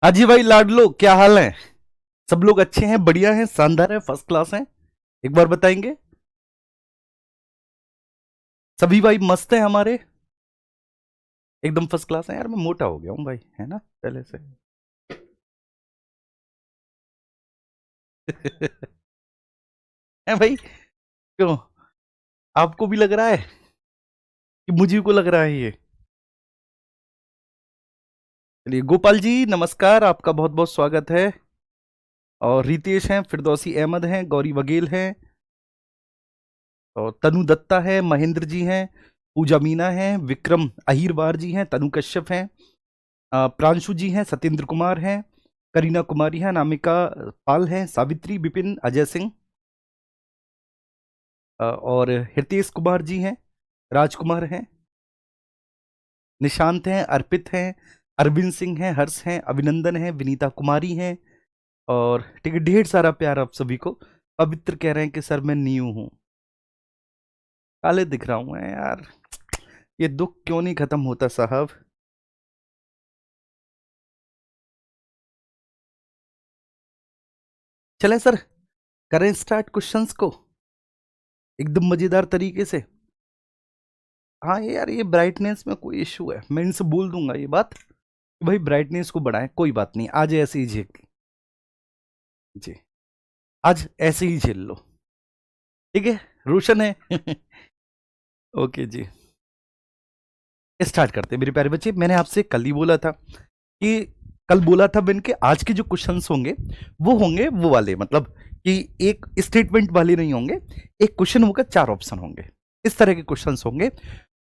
अजी भाई लाडलो, क्या हाल है? सब लोग अच्छे हैं, बढ़िया हैं, शानदार हैं, फर्स्ट क्लास हैं? एक बार बताएंगे? सभी भाई मस्त हैं हमारे? एकदम फर्स्ट क्लास हैं। यार मैं मोटा हो गया हूँ भाई, है ना, पहले से। है भाई? क्यों? आपको भी लग रहा है कि मुझे को लग रहा है ये? चलिए, गोपाल जी नमस्कार, आपका बहुत बहुत स्वागत है। और रितेश हैं, फिरदौसी अहमद हैं, गौरी बघेल हैं, और तनु दत्ता है, महेंद्र जी हैं, पूजा मीना हैं, विक्रम अहिरवार जी हैं, तनु कश्यप हैं, प्रांशु जी हैं, सत्येंद्र कुमार हैं, करीना कुमारी हैं, नामिका पाल हैं, सावित्री विपिन, अजय सिंह, और हितेश कुमार जी हैं, राजकुमार हैं, निशांत हैं, अर्पित हैं, अरविंद सिंह हैं, हर्ष हैं, अभिनंदन हैं, विनीता कुमारी हैं। और ठीक है, ढेर सारा प्यार आप सभी को। पवित्र कह रहे हैं कि सर मैं न्यू हूँ। काले दिख रहा हूँ मैं यार। ये दुख क्यों नहीं खत्म होता साहब? चलें सर, करें स्टार्ट क्वेश्चंस को एकदम मजेदार तरीके से। हाँ ये यार, ये ब्राइटनेस में कोई इशू है, मैं इनसे बोल दूंगा ये बात कि भाई ब्राइटनेस को बढ़ाएं, कोई बात नहीं, आज ऐसे ही झेल। जी, आज ऐसे ही झेल लो। ठीक है, रोशन है। ओके जी, स्टार्ट करते हैं मेरे प्यारे बच्चे। मैंने आपसे कल ही बोला था कि कल बोला था मैंने कि आज के जो क्वेश्चंस होंगे वो होंगे वो वाले, मतलब कि एक स्टेटमेंट वाले नहीं होंगे। एक क्वेश्चन होगा, चार ऑप्शन होंगे, इस तरह के क्वेश्चंस होंगे।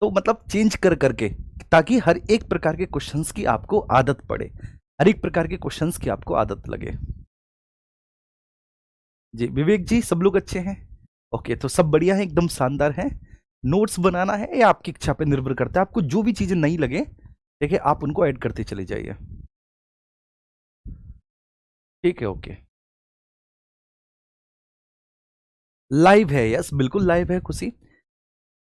तो मतलब चेंज कर करके, ताकि हर एक प्रकार के क्वेश्चंस की आपको आदत पड़े, हर एक प्रकार के क्वेश्चंस की आपको आदत लगे। जी विवेक जी, सब लोग अच्छे हैं? ओके, तो सब बढ़िया है, एकदम शानदार है। नोट्स बनाना है या आपकी इच्छा पे निर्भर करता है, आपको जो भी चीजें नहीं लगे ठीक है आप उनको ऐड करते चले जाइए। ठीक है, ओके। लाइव है, यस बिल्कुल लाइव है खुशी।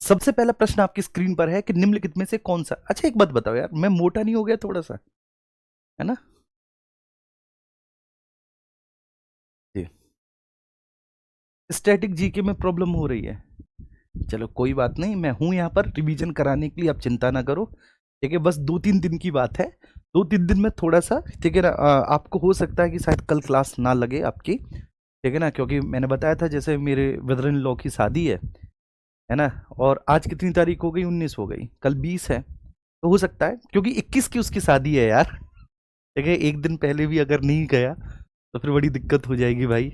सबसे पहला प्रश्न आपकी स्क्रीन पर है कि निम्नलिखित में से कौन सा, अच्छा एक बात बताओ यार, मैं मोटा नहीं हो गया थोड़ा सा, है ना? जी, स्टैटिक जीके में प्रॉब्लम हो रही है। चलो कोई बात नहीं, मैं हूं यहाँ पर रिवीजन कराने के लिए, आप चिंता ना करो। ठीक है, बस 2-3 दिन की बात है। 2-3 दिन में थोड़ा सा, ठीक है ना, आपको हो सकता है कि शायद कल क्लास ना लगे आपकी, ठीक है ना, क्योंकि मैंने बताया था जैसे मेरे ब्रदर इन लॉ की शादी है ना। और आज कितनी तारीख हो गई? 19 हो गई, कल 20 है। तो हो सकता है, क्योंकि 21 की उसकी शादी है यार। ठीक है, एक दिन पहले भी अगर नहीं गया तो फिर बड़ी दिक्कत हो जाएगी भाई।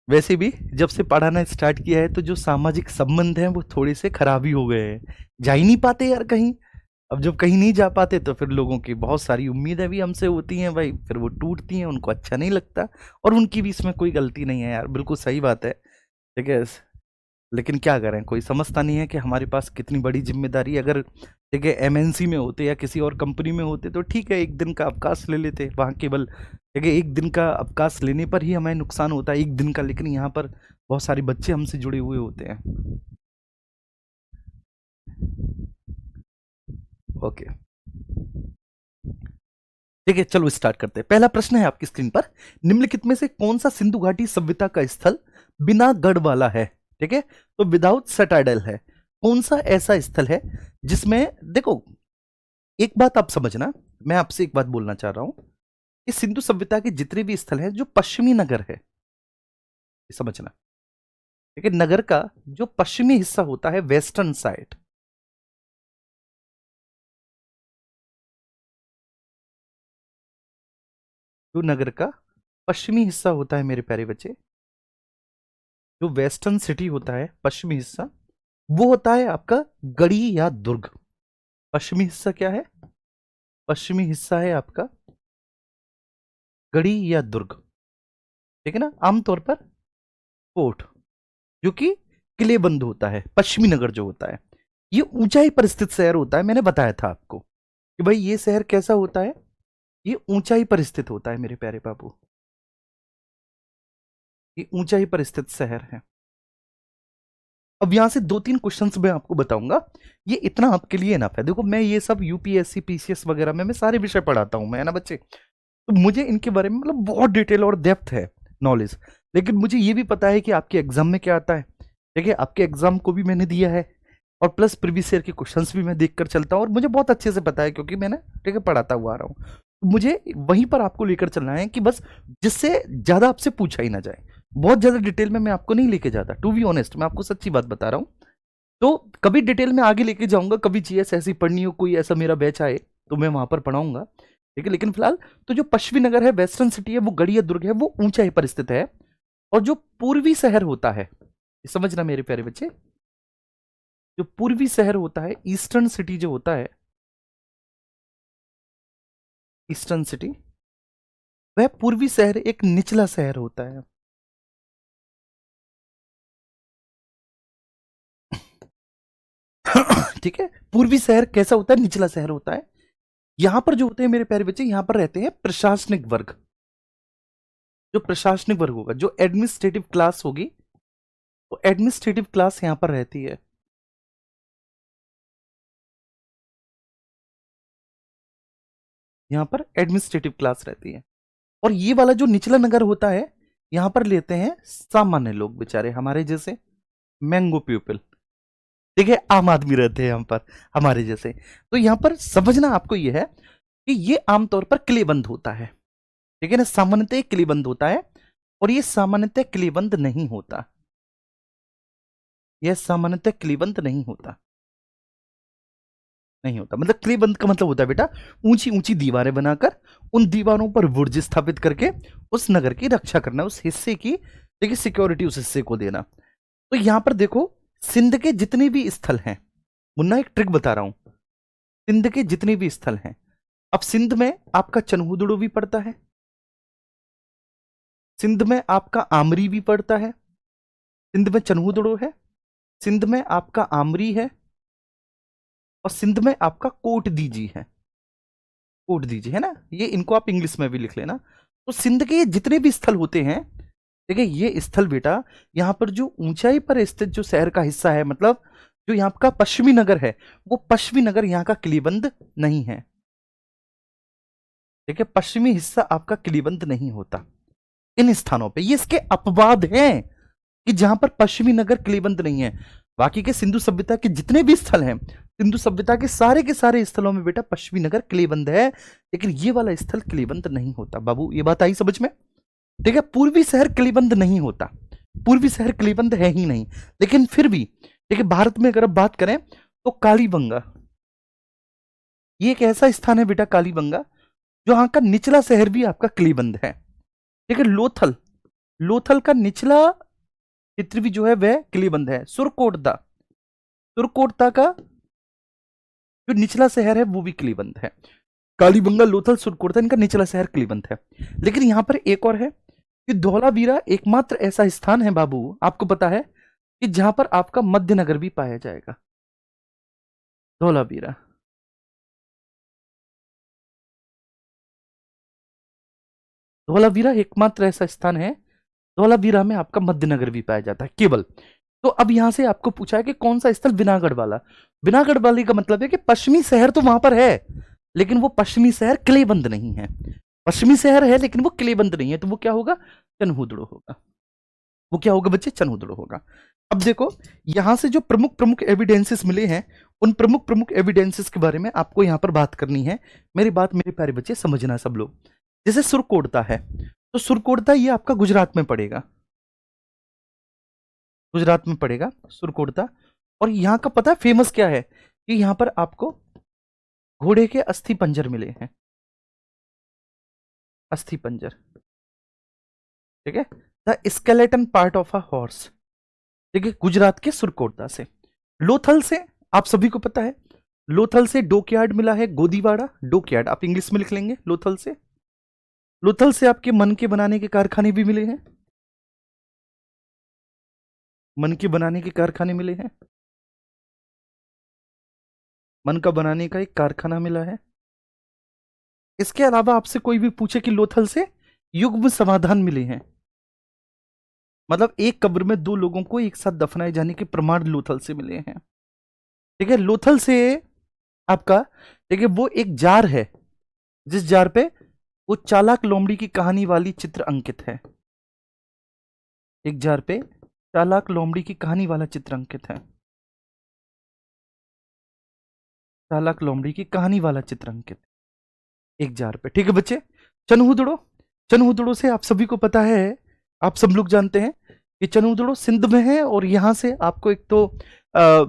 वैसे भी जब से पढ़ाना स्टार्ट किया है तो जो सामाजिक संबंध हैं वो थोड़े से खराब ही हो गए हैं। जा ही नहीं पाते यार कहीं। अब जब कहीं नहीं जा पाते तो फिर लोगों की बहुत सारी उम्मीदें भी हमसे होती हैं भाई, फिर वो टूटती हैं, उनको अच्छा नहीं लगता। और उनकी भी इसमें कोई गलती नहीं है यार, बिल्कुल सही बात है। ठीक है, लेकिन क्या करें, कोई समझता नहीं है कि हमारे पास कितनी बड़ी जिम्मेदारी है। अगर ठीक है एमएनसी में होते या किसी और कंपनी में होते तो ठीक है, एक दिन का अवकाश ले लेते वहाँ केवल। ठीक है, एक दिन का अवकाश लेने पर ही हमें नुकसान होता है एक दिन का, लेकिन यहाँ पर बहुत सारे बच्चे हमसे जुड़े हुए होते हैं। ओके, ठीक है, चलो स्टार्ट करते हैं। पहला प्रश्न है आपकी स्क्रीन पर, निम्नलिखित में से कौन सा सिंधु घाटी सभ्यता का स्थल बिना गढ़ वाला है? ठीक है, तो विदाउट सटाइडल है। कौन सा ऐसा स्थल है जिसमें, देखो एक बात आप समझना, मैं आपसे एक बात बोलना चाह रहा हूं कि सिंधु सभ्यता के जितने भी स्थल हैं, जो पश्चिमी नगर है, ये समझना। ठीक है, नगर का जो पश्चिमी हिस्सा होता है, वेस्टर्न साइड, जो नगर का पश्चिमी हिस्सा होता है मेरे प्यारे बच्चे, जो वेस्टर्न सिटी होता है पश्चिमी हिस्सा, वो होता है आपका गढ़ी या दुर्ग। पश्चिमी हिस्सा क्या है? पश्चिमी हिस्सा है आपका गढ़ी या दुर्ग। ठीक है ना, आमतौर पर फोर्ट, जो कि किले बंद होता है। पश्चिमी नगर जो होता है, ये ऊंचाई पर स्थित शहर होता है। मैंने बताया था आपको कि भाई ये शहर कैसा होता है, ये ऊंचाई पर स्थित होता है मेरे प्यारे बाबू, ये ऊंचाई पर स्थित शहर है। अब यहां से 2-3 क्वेश्चंस मैं आपको बताऊंगा, ये इतना आपके लिए इनफ है। देखो मैं ये सब यूपीएससी पीसीएस वगैरह में मैं सारे विषय पढ़ाता हूं मैं, है ना बच्चे। तो मुझे इनके बारे में मतलब बहुत डिटेल और डेप्थ है नॉलेज। लेकिन मुझे ये भी पता है कि आपके एग्जाम में क्या आता है। देखिए आपके एग्जाम को भी मैंने दिया है, और प्लस प्रीवियस ईयर के क्वेश्चंस भी मैं देख कर चलता हूँ, और मुझे बहुत अच्छे से पता है क्योंकि मैंने ठीक है पढ़ाता हुआ आ रहा हूँ। तो मुझे वहीं पर आपको लेकर चलना है कि बस जिससे ज्यादा आपसे पूछा ही ना जाए। बहुत ज्यादा डिटेल में मैं आपको नहीं लेके जाता, टू बी ऑनेस्ट मैं आपको सच्ची बात बता रहा हूँ। तो कभी डिटेल में आगे लेके जाऊंगा, कभी जीएस ऐसी पढ़नी हो, कोई ऐसा मेरा बैच आए तो मैं वहां पर पढ़ाऊंगा, ठीक है। लेकिन फिलहाल तो जो पश्चिमी नगर है, वेस्टर्न सिटी है, वो गढ़िया दुर्ग है, वो ऊंचाई पर स्थित है। और जो पूर्वी शहर होता है, समझना मेरे प्यारे बच्चे, जो पूर्वी शहर होता है, ईस्टर्न सिटी जो होता है, ईस्टर्न सिटी, वह पूर्वी शहर एक निचला शहर होता है। ठीक है, पूर्वी शहर कैसा होता है, निचला शहर होता है। यहां पर जो होते हैं मेरे प्यारे बच्चे, यहां पर रहते हैं प्रशासनिक वर्ग। जो प्रशासनिक वर्ग होगा, जो एडमिनिस्ट्रेटिव क्लास होगी, वो एडमिनिस्ट्रेटिव क्लास यहां पर रहती है। यहां पर एडमिनिस्ट्रेटिव क्लास रहती है। और ये वाला जो निचला नगर होता है, यहां पर लेते हैं सामान्य लोग, बेचारे हमारे जैसे मैंगो पीपल। देखिए आम आदमी रहते हैं यहां पर, हमारे जैसे। तो यहां पर समझना आपको यह है कि ये आमतौर पर किलेबंद होता है, ठीक है ना, सामान्यतः किलेबंद होता है। और ये सामान्यतः किलेबंद नहीं होता, यह सामान्यतः किलेबंद नहीं होता, नहीं होता। मतलब किलेबंद का मतलब होता है बेटा, ऊंची ऊंची दीवारें बनाकर उन दीवारों पर बुर्ज स्थापित करके उस नगर की रक्षा करना, उस हिस्से की देखिए सिक्योरिटी उस हिस्से को देना। तो यहां पर देखो, सिंध के जितने भी स्थल हैं, मुन्ना एक ट्रिक बता रहा हूं, सिंध के जितने भी स्थल हैं, अब सिंध में आपका चनहुदड़ो भी पड़ता है, सिंध में आपका आमरी भी पड़ता है, सिंध में चनहुदड़ो है, सिंध में आपका आमरी है, और सिंध में आपका कोट दीजी है। कोट दीजी है ना, ये इनको आप इंग्लिश में भी लिख लेना। तो सिंध के जितने भी स्थल होते हैं, देखिए ये स्थल बेटा, यहां पर जो ऊंचाई पर स्थित जो शहर का हिस्सा है, मतलब जो यहाँ का पश्चिमी नगर है, वो पश्चिमी नगर यहाँ का किलीबंद नहीं है। देखिए पश्चिमी हिस्सा आपका किलीबंद नहीं होता इन स्थानों पे। ये इसके अपवाद हैं कि जहां पर पश्चिमी नगर किलीबंद नहीं है। बाकी के सिंधु सभ्यता के जितने भी स्थल हैं, सिंधु सभ्यता के सारे स्थलों में बेटा पश्चिमी नगर किलीबंद है, लेकिन ये वाला स्थल किलीबंद नहीं होता। बाबू ये बात आई समझ में? ठीक है, पूर्वी शहर किलीबंद नहीं होता, पूर्वी शहर किलीबंद है ही नहीं। लेकिन फिर भी देखिए भारत में अगर अब बात करें तो कालीबंगा, ये एक ऐसा स्थान है बेटा कालीबंगा, जो यहाँ का निचला शहर भी आपका किलीबंद है। ठीक है, लोथल, लोथल का निचला क्षेत्र भी जो है वह किलीबंद है। सुरकोटदा, सुरकोटदा का जो निचला शहर है वो भी किलीबंद है। कालीबंगा, लोथल, सुरकोटदा, इनका निचला शहर किलीबंद है। लेकिन यहां पर एक और है कि धौलावीरा एकमात्र ऐसा स्थान है बाबू, आपको पता है, कि जहां पर आपका मध्यनगर भी पाया जाएगा। धौलावीरा, धौलावीरा एकमात्र ऐसा स्थान है, धौलावीरा में आपका मध्यनगर भी पाया जाता है केवल। तो अब यहां से आपको पूछा है कि कौन सा स्थल, बिनागढ़ वाला। बिनागढ़ वाली का मतलब है कि पश्चिमी शहर तो वहां पर है, लेकिन वो पश्चिमी शहर किलेबंद नहीं है। पश्चिमी शहर है लेकिन वो किलेबंद नहीं है, तो वो क्या होगा, चनहुदड़ो होगा। वो क्या होगा बच्चे, चनहुदड़ो होगा। अब देखो यहां से जो प्रमुख प्रमुख एविडेंसेस मिले हैं, उन प्रमुख प्रमुख एविडेंसेस के बारे में आपको यहां पर बात करनी है। मेरी बात मेरे प्यारे बच्चे समझना सब लोग। जैसे सुरकोटदा है, तो सुरकोटदा ये आपका गुजरात में पड़ेगा, गुजरात में पड़ेगा सुरकोटदा। और यहाँ का पता है फेमस क्या है, कि यहाँ पर आपको घोड़े के अस्थि पंजर मिले हैं, अस्थि पंजर, ठीक है, the skeleton part of a horse. ठीक है, गुजरात के सुरकोटदा से। लोथल से आप सभी को पता है, लोथल से डोकयार्ड मिला है, गोदीवाड़ा डोकयार्ड आप इंग्लिश में लिख लेंगे। लोथल से, लोथल से आपके मन के बनाने के कारखाने भी मिले हैं, मन के बनाने के कारखाने मिले हैं, मन का बनाने का एक कारखाना मिला है। इसके अलावा आपसे कोई भी पूछे कि लोथल से युग्म समाधान मिले हैं, मतलब एक कब्र में दो लोगों को एक साथ दफनाए जाने के प्रमाण लोथल से मिले हैं। ठीक है, लोथल से आपका, ठीक है, वो एक जार है जिस जार पे वो चालाक लोमड़ी की कहानी वाली चित्र अंकित है? एक जार पे चालाक लोमड़ी की कहानी वाला चित्र अंकित है। चालाक लोमड़ी की कहानी वाला चित्र अंकित एक जार पे। ठीक है बच्चे। चनहुदड़ो, चनहुदड़ो से आप सभी को पता है, आप सब लोग जानते हैं कि चनहुदड़ो सिंध में है, और यहां से आपको एक तो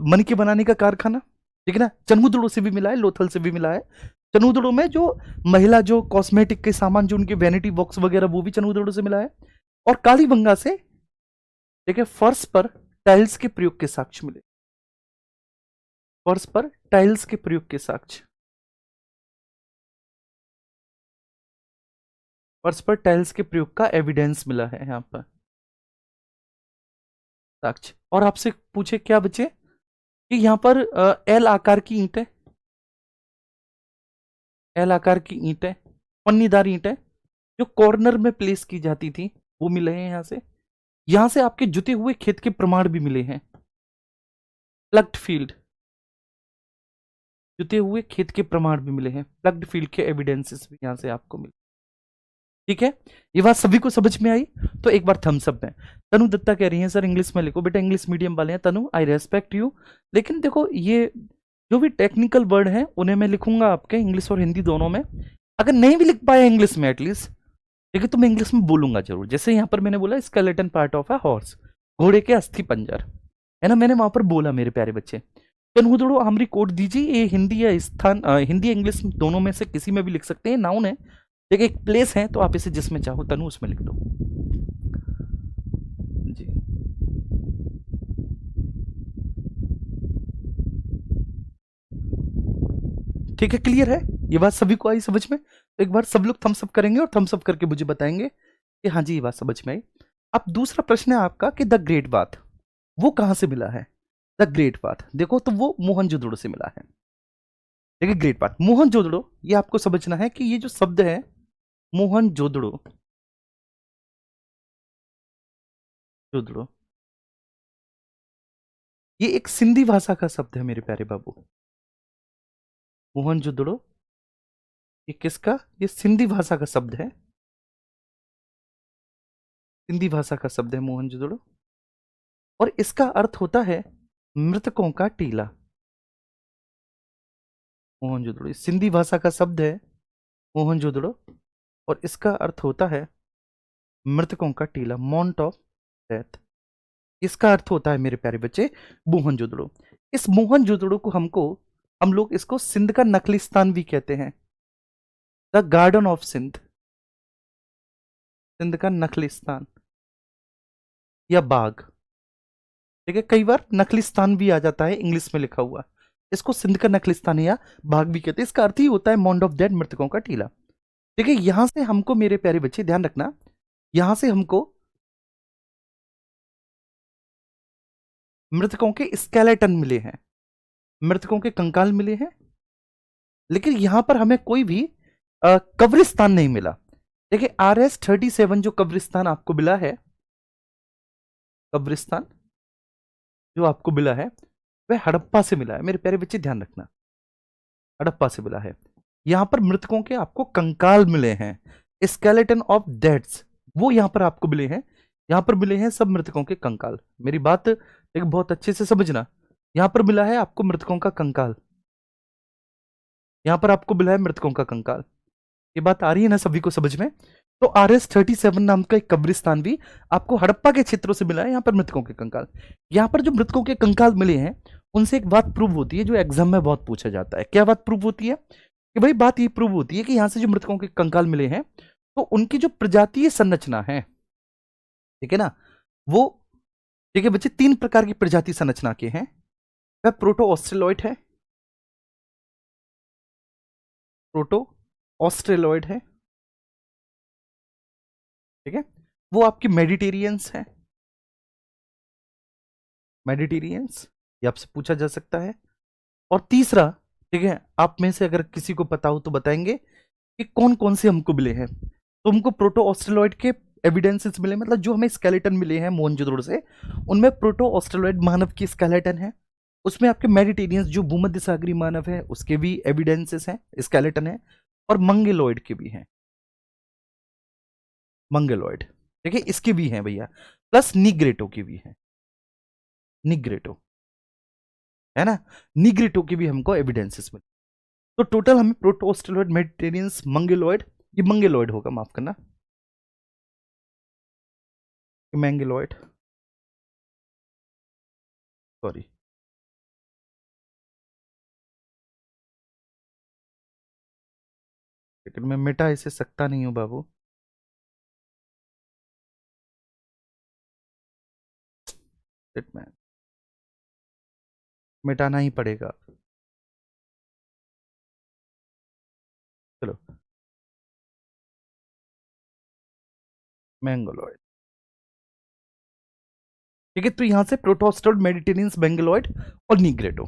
मणिके बनाने का कारखाना, ठीक है ना, चनहुदड़ो से भी मिला है, लोथल से भी मिला है। चनहुदड़ो में जो महिला जो कॉस्मेटिक के सामान, जो उनके वैनिटी बॉक्स वगैरह, वो भी चनहुदड़ो से मिला है। और कालीबंगा से, ठीक है, फर्श पर टाइल्स के प्रयोग के साक्ष्य मिले। फर्श पर टाइल्स के प्रयोग के साक्ष्य, फर्श पर टाइल्स के प्रयोग का एविडेंस मिला है यहां पर, साक्ष्य। और आपसे पूछे क्या बच्चे कि यहां पर एल आकार की ईंट है, एल आकार की ईंट है, पन्नीदार ईंट है, जो कॉर्नर में प्लेस की जाती थी, वो मिले हैं यहां से। यहां से आपके जुते हुए खेत के प्रमाण भी मिले हैं। प्लग्ड फील्ड, जुते हुए खेत के प्रमाण भी मिले हैं, प्लग्ड फील्ड के एविडेंसेस भी यहां से आपको मिले। ठीक है, ये बात सभी को समझ में आई? तो एक बार थम्स अप में। तनु दत्ता कह रही है सर इंग्लिश में लिखो। बेटा इंग्लिश मीडियम वाले हैं तनु, आई रेस्पेक्ट यू, लेकिन देखो ये जो भी टेक्निकल वर्ड हैं उन्हें मैं लिखूंगा आपके इंग्लिश और हिंदी दोनों में। अगर नहीं भी लिख पाया इंग्लिश में एटलीस्ट, ठीक है, तो मैं इंग्लिश में बोलूंगा जरूर। जैसे यहां पर मैंने बोला skeleton part of a horse, घोड़े के अस्थि पंजर, है ना, मैंने वहां पर बोला मेरे प्यारे बच्चे। तनुदड़ो हमरी कोड दीजिए, ये हिंदी या स्थान, हिंदी इंग्लिश दोनों में से किसी में भी लिख सकते हैं, नाउन है, देखिए एक प्लेस है, तो आप इसे जिसमें चाहो तनु उसमें लिख दो जी। ठीक है, क्लियर है, ये बात सभी को आई समझ में? तो एक बार सब लोग थम्स अप करेंगे और थम्स अप करके मुझे बताएंगे कि हाँ जी ये बात समझ में आई। अब दूसरा प्रश्न है आपका कि द ग्रेट बाथ वो कहां से मिला है? द ग्रेट बाथ देखो तो वो मोहनजोदड़ो से मिला है। देखिए ग्रेट बाथ मोहनजोदड़ो, ये आपको समझना है कि ये जो शब्द है मोहनजोदड़ो, जोदड़ो, ये एक सिंधी भाषा का शब्द है मेरे प्यारे बाबू। मोहनजोदड़ो ये किसका, ये सिंधी भाषा का शब्द है, सिंधी भाषा का शब्द है मोहनजोदड़ो, और इसका अर्थ होता है मृतकों का टीला। मोहनजोदड़ो ये सिंधी भाषा का शब्द है मोहनजोदड़ो, और इसका अर्थ होता है मृतकों का टीला, माउंट ऑफ डेथ। इसका अर्थ होता है मेरे प्यारे बच्चे मोहनजोदड़ो। इस मोहनजोदड़ो को हम लोग इसको सिंध का नखलिस्तान भी कहते हैं, the garden of Sindh, Sindh का नखलिस्तान या बाग। ठीक है, कई बार नखलिस्तान भी आ जाता है इंग्लिश में लिखा हुआ, इसको सिंध का नखलिस्तान या बाग भी कहते हैं। इसका अर्थ ही होता है माउंट ऑफ डेड, मृतकों का टीला। ठीक है, यहां से हमको मेरे प्यारे बच्चे ध्यान रखना, यहां से हमको मृतकों के स्केलेटन मिले हैं, मृतकों के कंकाल मिले हैं, लेकिन यहां पर हमें कोई भी कब्रिस्तान नहीं मिला। देखिए RS-37 जो कब्रिस्तान आपको मिला है, कब्रिस्तान जो आपको मिला है वह हड़प्पा से मिला है मेरे प्यारे बच्चे, ध्यान रखना, हड़प्पा से मिला है। यहां पर मृतकों के आपको कंकाल मिले हैं, स्केलेटन ऑफ डेड्स, वो यहां पर आपको मिले हैं, यहां पर मिले हैं सब मृतकों के कंकाल। मेरी बात एक बहुत अच्छे से समझना, यहां पर मिला है आपको मृतकों का कंकाल, यहां पर आपको मिला है मृतकों का कंकाल। ये बात आ रही है ना सभी को समझ में? तो RS-37 नाम का एक कब्रिस्तान भी आपको हड़प्पा के क्षेत्रों से मिला है, यहां पर मृतकों के कंकाल। यहां पर जो मृतकों के कंकाल मिले हैं उनसे एक बात प्रूव होती है जो एग्जाम में बहुत पूछा जाता है। क्या बात प्रूव होती है? कि भाई बात ये प्रूव होती है कि यहां से जो मृतकों के कंकाल मिले हैं तो उनकी जो प्रजातीय संरचना है, ठीक है ना, वो, ठीक है बच्चे, 3 प्रकार की प्रजाति संरचना के हैं। वह प्रोटो ऑस्ट्रेलॉइड है, प्रोटो ऑस्ट्रेलॉइड है, ठीक है, वो आपकी मेडिटेरियंस है, मेडिटेरियंस, ये आपसे पूछा जा सकता है। और तीसरा, ठीक है, आप में से अगर किसी को पता हो तो बताएंगे कि कौन कौन से हमको मिले हैं। तो हमको प्रोटो ऑस्ट्रेलॉइड के एविडेंसेस मिले, मतलब जो हमें स्केलेटन मिले हैं मोहनजोदड़ो से, उनमें प्रोटो ऑस्ट्रेलॉइड मानव की स्केलेटन है, उसमें आपके मेडिटेरियंस जो भूमध्य सागरीय मानव है उसके भी एविडेंसेस हैं, स्केलेटन है, और मंगेलॉइड के भी हैं। मंगलोइड। ठीक है, इसके भी हैं भैया, प्लस निग्रेटो की भी है, निग्रेटो है ना, निग्रेटो की भी हमको एविडेंसेस मिले। तो टोटल हमें प्रोटोस्टेरॉइड, मेडिटेरियंस, मंगलोइड, ये मंगलोइड होगा, माफ करना, मैंगलोइड, सॉरी, लेकिन मैं मिटा इसे सकता नहीं हूं बाबू, मैं मिटाना ही पड़ेगा। चलो, मैंगलोइड। ठीक है, तो यहां से प्रोटोस्टेरॉइड, मेडिटेरियंस, बेंगलोइड और निग्रेटो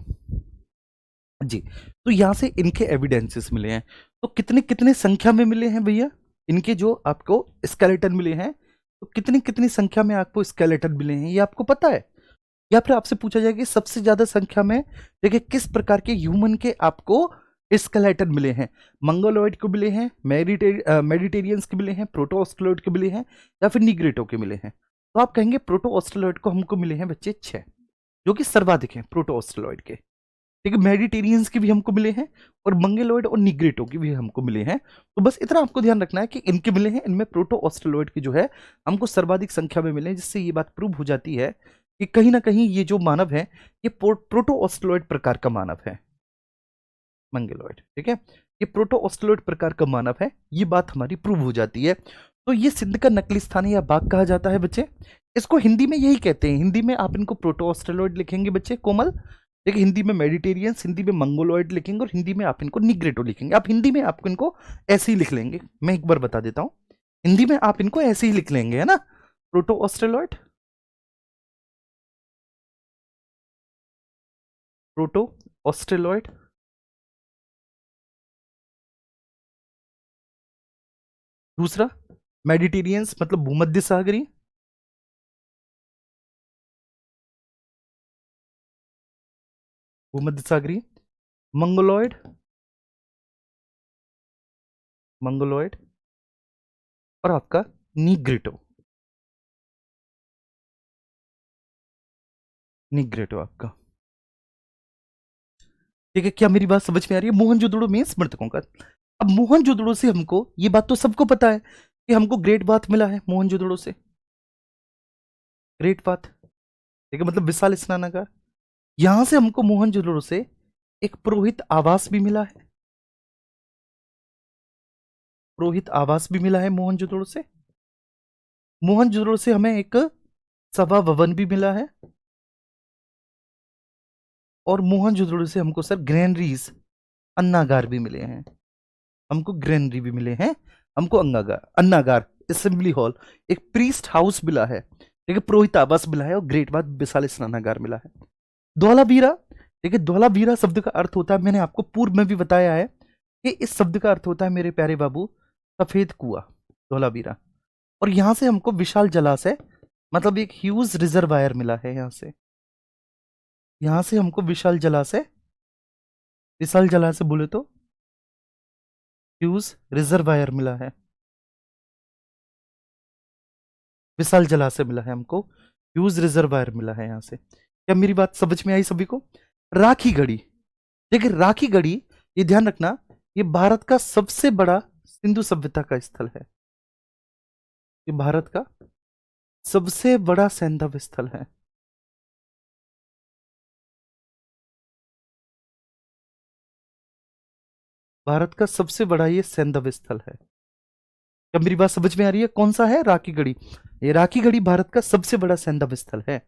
जी। तो यहां से इनके एविडेंसेस मिले हैं। तो कितने कितने संख्या में मिले हैं भैया, इनके जो आपको स्केलेटन मिले हैं, तो कितनी कितनी संख्या में आपको स्केलेटन मिले हैं ये आपको पता है? या फिर आपसे पूछा जाए कि सबसे ज्यादा संख्या में देखिए किस प्रकार के ह्यूमन के आपको स्केलेटन मिले हैं, मंगोलॉइड को मिले हैं, मेडिटेरियंस के मिले हैं, प्रोटो ऑस्ट्रेलॉइड के मिले हैं, या फिर निग्रेटो के मिले हैं? तो आप कहेंगे प्रोटो ऑस्ट्रेलॉइड को हमको मिले हैं बच्चे 6, जो कि सर्वाधिक है प्रोटो ऑस्ट्रेलॉइड के। ठीक है, मेडिटेरियंस के भी हमको मिले हैं, और मंगेलॉइड और निग्रेटो के भी हमको मिले हैं। तो बस इतना आपको ध्यान रखना है कि इनके मिले हैं, इनमें प्रोटो ऑस्ट्रेलॉइड की जो है हमको सर्वाधिक संख्या में मिले हैं, जिससे ये बात प्रूव हो जाती है कि कहीं ना कहीं ये जो मानव है ये प्रोटो ऑस्ट्रेलॉइड प्रकार का मानव है, मंगेलॉइड। ठीक है, ये प्रोटो ऑस्ट्रेलॉइड प्रकार का मानव है, ये बात हमारी प्रूव हो जाती है। तो ये सिंध का नकली स्थान या बाघ कहा जाता है बच्चे, इसको हिंदी में यही कहते हैं। हिंदी में आप इनको प्रोटो ऑस्ट्रेलॉइड लिखेंगे बच्चे कोमल, देखिए हिंदी में मेडिटेरियंस, हिंदी में मंगोलॉइड लिखेंगे, और हिंदी में आप इनको निग्रेटो लिखेंगे। आप हिंदी में आपको इनको ऐसे ही लिख लेंगे, मैं एक बार बता देता हूं, हिंदी में आप इनको ऐसे ही लिख लेंगे, है ना, प्रोटो ऑस्ट्रेलॉइड, प्रोटो ऑस्ट्रेलॉइड, दूसरा मेडिटेरियंस मतलब भूमध्य सागरीय, भूमध्य सागरीय, मंगोलॉइड, मंगोलॉइड, और आपका निग्रेटो, निग्रेटो आपका। ठीक है, क्या मेरी बात समझ में आ रही है? मोहनजोदड़ो में स्मृतकों का, अब मोहनजोदड़ो से हमको ये बात तो सबको पता है कि हमको ग्रेट बाथ मिला है मोहनजोदड़ो से, ग्रेट बाथ, ठीक है, मतलब विशाल स्नानागार। यहां से हमको मोहनजोदड़ो से एक पुरोहित आवास भी मिला है, पुरोहित आवास भी मिला है मोहनजोदड़ो से। मोहनजोदड़ो से हमें एक सभा भवन भी मिला है, और मोहनजोदड़ो से हमको सर ग्रैनरीज, अन्नागार भी मिले हैं, हमको ग्रैनरी भी मिले हैं, हमको अन्नागार, अन्नागार, असेंबली हॉल, एक प्रीस्ट हाउस मिला है, ठीक है, पुरोहित आवास मिला है, और ग्रेट बाथ विशाल स्नानागार मिला है। धौलावीरा, ठीक है, धौलावीरा शब्द का अर्थ होता है, मैंने आपको पूर्व में भी बताया है कि इस शब्द का अर्थ होता है मेरे प्यारे बाबू सफेद कुआं, धौलावीरा। और यहां से हमको विशाल जलाशय मतलब एक ह्यूज रिजर्वायर मिला है, यहां से हमको विशाल जलाशय, विशाल जलाशय बोले तो ह्यूज रिजर्वायर मिला है, विशाल जलाशय मिला है हमको, ह्यूज रिजर्वायर मिला है यहां से। क्या मेरी बात समझ में आई सभी को? राखी गढ़ी, देखिए राखी गढ़ी, ये ध्यान रखना, ये भारत का सबसे बड़ा सिंधु सभ्यता का स्थल है, ये भारत का सबसे बड़ा सैंधव स्थल है। भारत का सबसे बड़ा ये सैंधव स्थल है। क्या मेरी बात समझ में आ रही है? कौन सा है? राखी गढ़ी। ये राखी गढ़ी भारत का सबसे बड़ा सैंधव स्थल है,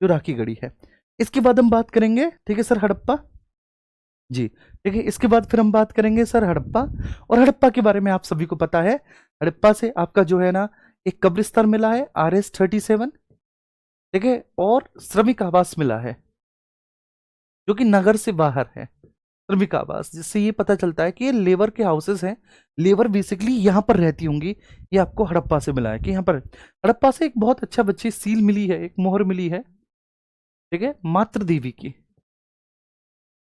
जो राखी गढ़ी है। इसके बाद हम बात करेंगे, ठीक है सर, हड़प्पा जी। ठीक है, इसके बाद फिर हम बात करेंगे सर हड़प्पा, और हड़प्पा के बारे में आप सभी को पता है, हड़प्पा से आपका जो है ना एक कब्रिस्तान मिला है RS-37, ठीक है, और श्रमिक आवास मिला है, जो कि नगर से बाहर है, श्रमिक आवास, जिससे ये पता चलता है कि ये लेबर के हाउसेस हैं, लेबर बेसिकली यहाँ पर रहती होंगी। ये आपको हड़प्पा से मिला है कि यहाँ पर हड़प्पा से एक बहुत अच्छा बच्चे सील मिली है, एक मोहर मिली है, ठीक है, मातृ देवी की,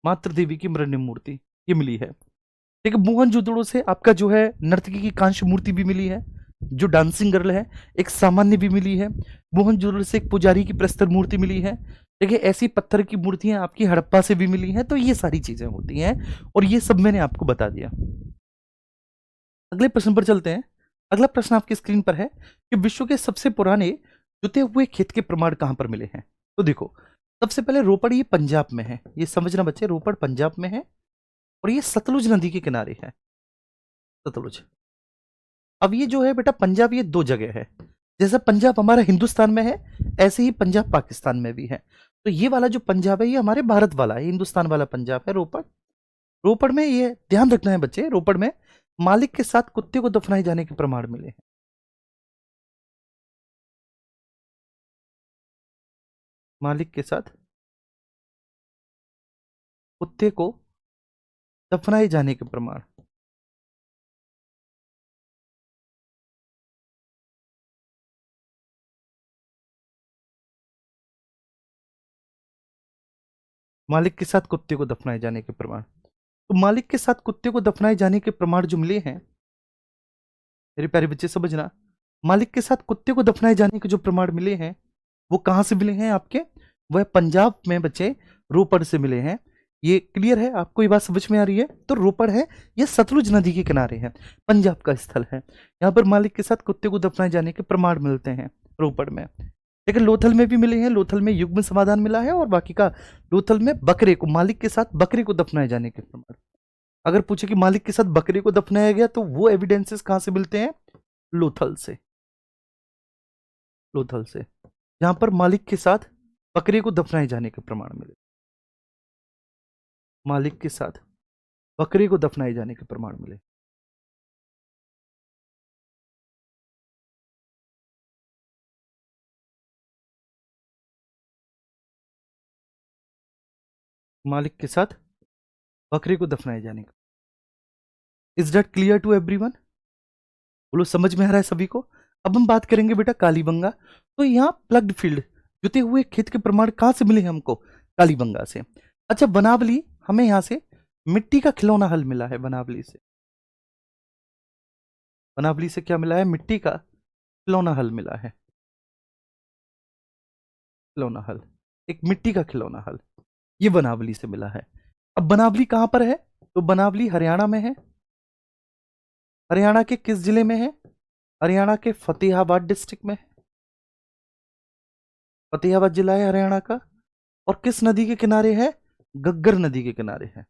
मातृ देवी की मृण्मयी मूर्ति ये मिली है। ठीक है, मोहनजोदड़ो से आपका जो है नर्तकी की कांस्य मूर्ति भी मिली है, जो डांसिंग गर्ल है एक सामान्य भी मिली है। मोहनजोदड़ो से एक पुजारी की प्रस्तर मूर्ति मिली है। देखिए ऐसी पत्थर की मूर्तियां आपकी हड़प्पा से भी मिली हैं। तो ये सारी चीजें होती हैं और ये सब मैंने आपको बता दिया। अगले प्रश्न पर चलते हैं। अगला प्रश्न आपकी स्क्रीन पर है कि विश्व के सबसे पुराने जुते हुए खेत के प्रमाण कहां पर मिले हैं। तो देखो सबसे पहले रोपड़ ये पंजाब में है, ये समझना बच्चे, रोपड़ पंजाब में है और ये सतलुज नदी के किनारे है। सतलुज। अब ये जो है बेटा पंजाब, ये दो जगह है। जैसा पंजाब हमारा हिंदुस्तान में है ऐसे ही पंजाब पाकिस्तान में भी है। तो ये वाला जो पंजाब है ये हमारे भारत वाला है, हिंदुस्तान वाला पंजाब है रोपड़। रोपड़ में ये ध्यान रखना है बच्चे, रोपड़ में मालिक के साथ कुत्ते को दफनाए जाने के प्रमाण मिले हैं। मालिक के साथ कुत्ते को दफनाए जाने के प्रमाण। मालिक के साथ कुत्ते को दफनाए जाने के प्रमाण। तो मालिक के साथ कुत्ते को दफनाए जाने के प्रमाण जो मिले हैं मेरे प्यारे बच्चे समझना, मालिक के साथ कुत्ते को दफनाए जाने के जो प्रमाण मिले हैं वो कहां से मिले हैं आपके, वह पंजाब में बच्चे रोपड़ से मिले हैं। ये क्लियर है, आपको ये बात समझ में आ रही है। तो रोपड़ है ये सतलुज नदी के किनारे है, पंजाब का स्थल है। यहाँ पर मालिक के साथ कुत्ते को दफनाए जाने के प्रमाण मिलते हैं रोपड़ में। लेकिन लोथल में भी मिले हैं, लोथल में युग्म समाधान मिला है और बाकी का लोथल में बकरे को, मालिक के साथ बकरे को दफनाए जाने के प्रमाण। अगर पूछे कि मालिक के साथ बकरे को दफनाया गया तो वो एविडेंसेस कहां से मिलते हैं, लोथल से। लोथल से जहां पर मालिक के साथ बकरे को दफनाए जाने के प्रमाण मिले। मालिक के साथ बकरे को दफनाए जाने के प्रमाण मिले। मालिक के साथ बकरे को दफनाए जाने का। Is that clear to everyone? बोलो समझ में आ रहा है सभी को? अब हम बात करेंगे बेटा कालीबंगा। तो यहाँ प्लग्ड फील्ड जुते हुए खेत के प्रमाण कहां से मिले हैं हमको, कालीबंगा से। अच्छा बनावली, हमें यहां से मिट्टी का खिलौना हल मिला है। बनावली से, बनावली से क्या मिला है, मिट्टी का खिलौना हल मिला है। खिलौना हल, एक मिट्टी का खिलौना हल, ये बनावली से मिला है। अब बनावली कहां पर है, तो बनावली हरियाणा में है। हरियाणा के किस जिले में है, हरियाणा के फतेहाबाद डिस्ट्रिक्ट में। फतेहाबाद जिला है हरियाणा का। और किस नदी के किनारे है, गग्गर नदी के किनारे है।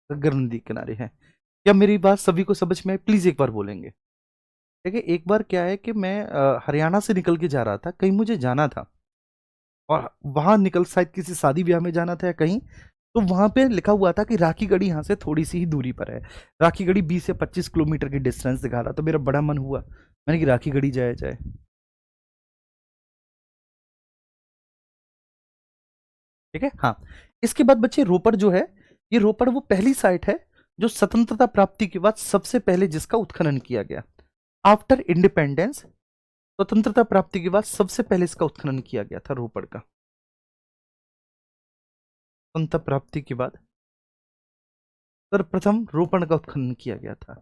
गग्गर नदी के किनारे है। क्या मेरी बात सभी को समझ में आई? प्लीज एक बार बोलेंगे। देखिए एक बार क्या है कि मैं हरियाणा से निकल के जा रहा था, कहीं मुझे जाना था और वहां निकल, शायद किसी शादी ब्याह में जाना था या कहीं। तो वहां पे लिखा हुआ था कि राखीगढ़ी यहाँ से थोड़ी सी ही दूरी पर है। राखीगढ़ी 20 से 25 किलोमीटर की डिस्टेंस दिखा रहा, तो मेरा बड़ा मन हुआ, मैंने कि राखीगढ़ी जाया जाए। ठीक है हाँ। इसके बाद बच्चे रोपड़ जो है, ये रोपड़ वो पहली साइट है जो स्वतंत्रता प्राप्ति के बाद सबसे पहले जिसका उत्खनन किया गया। आफ्टर इंडिपेंडेंस, स्वतंत्रता प्राप्ति के बाद सबसे पहले इसका उत्खनन किया गया था रोपड़ का। स्वतंत्रता प्राप्ति के बाद सर्वप्रथम रोपड़ का उत्खनन किया गया था।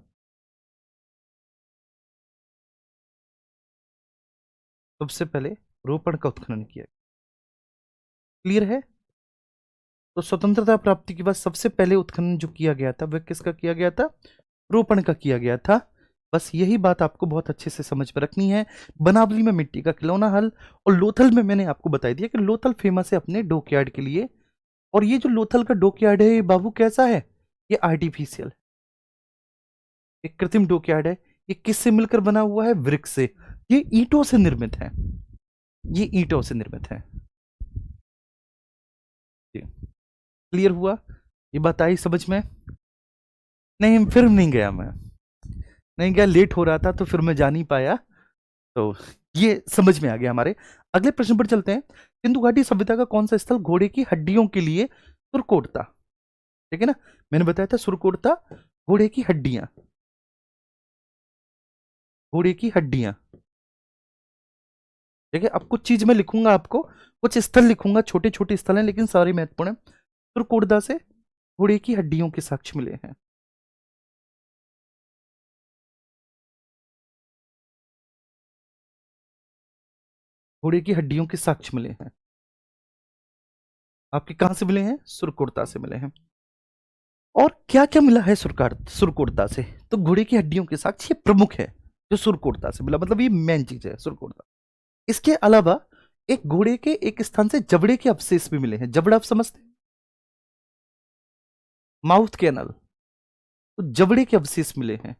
सबसे पहले रोपड़ का उत्खनन किया। क्लियर है? तो स्वतंत्रता प्राप्ति के बाद सबसे पहले उत्खनन जो किया गया था वह किसका किया गया था, रोपण का किया गया था। बस यही बात आपको बहुत अच्छे से समझ में रखनी है। बनावली में मिट्टी का खिलौना हल, और लोथल में मैंने आपको बता दिया कि लोथल फेमस है अपने डॉकयार्ड के लिए। और ये जो लोथल का डॉकयार्ड है ये बाबू कैसा है, ये आर्टिफिशियल, एक कृत्रिम डॉकयार्ड है। ये किससे मिलकर बना हुआ है, वृक्ष से। ये ईंटों से निर्मित है, ये ईंटों से निर्मित है। क्लियर हुआ? ये बात आई समझ में? नहीं फिर नहीं गया, मैं नहीं गया, लेट हो रहा था तो फिर मैं जा नहीं पाया। तो ये समझ में आ गया हमारे। अगले प्रश्न पर चलते हैं। सिंधु घाटी सभ्यता का कौन सा स्थल घोड़े की हड्डियों के लिए सुरकोट था? ठीक है ना, मैंने बताया था सुरकोट था, घोड़े की हड्डियां, घोड़े की हड्डियां। ठीक है, अब कुछ चीज मैं लिखूंगा आपको, कुछ स्थल लिखूंगा, छोटे छोटे स्थल हैं लेकिन सारे महत्वपूर्ण हैं। सुरकोटदा से घोड़े की हड्डियों के साक्ष्य मिले हैं। घोड़े की हड्डियों के साक्ष्य मिले हैं। आपके कहां से मिले हैं? सुरकोरता से मिले हैं। और क्या क्या मिला है सुरकोरता से? तो घोड़े की हड्डियों के साक्ष्य ये प्रमुख है जो सुरकोरता से मिला, मतलब ये मेन चीज है सुरकोरता। इसके अलावा एक घोड़े के एक स्थान से जबड़े के अवशेष भी मिले हैं। जबड़ा आप समझते हैं, माउथ कैनल, तो जबड़े के अवशेष मिले हैं,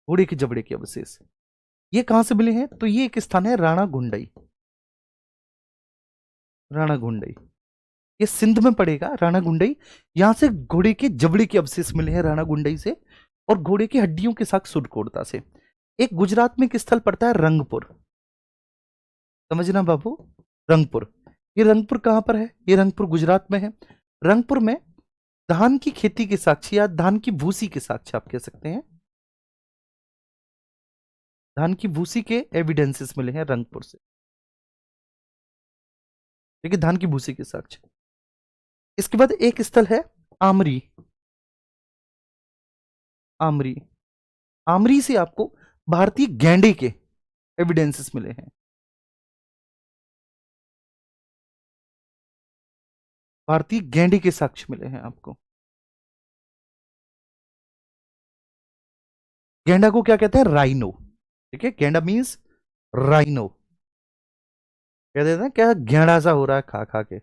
घोड़े के जबड़े के अवशेष। ये कहां से मिले हैं? तो ये एक स्थान है राणा गुंडई। राणा गुंडई ये सिंध में पड़ेगा, राणा गुंडई। यहां से घोड़े के जबड़े के अवशेष मिले हैं राणा गुंडई से, और घोड़े की हड्डियों के साथ सुरकोरता से। एक गुजरात में एक स्थल पड़ता है रंगपुर, समझना बाबू, रंगपुर। ये रंगपुर कहां पर है? ये रंगपुर गुजरात में है। रंगपुर में धान की खेती के साक्ष्य या धान की भूसी के साक्ष्य आप कह सकते हैं, धान की भूसी के एविडेंसेस मिले हैं रंगपुर से। ठीक है, धान की भूसी के साक्ष्य। इसके बाद एक स्थल है आमरी। आमरी, आमरी से आपको भारतीय गैंडे के एविडेंसेस मिले हैं। भारतीय गैंडे के साक्ष्य मिले हैं आपको। गैंडा को क्या कहते हैं? राइनो। ठीक है, गैंडा मीन्स राइनो। कह देते हैं क्या गैंडा सा हो रहा है खा खा के।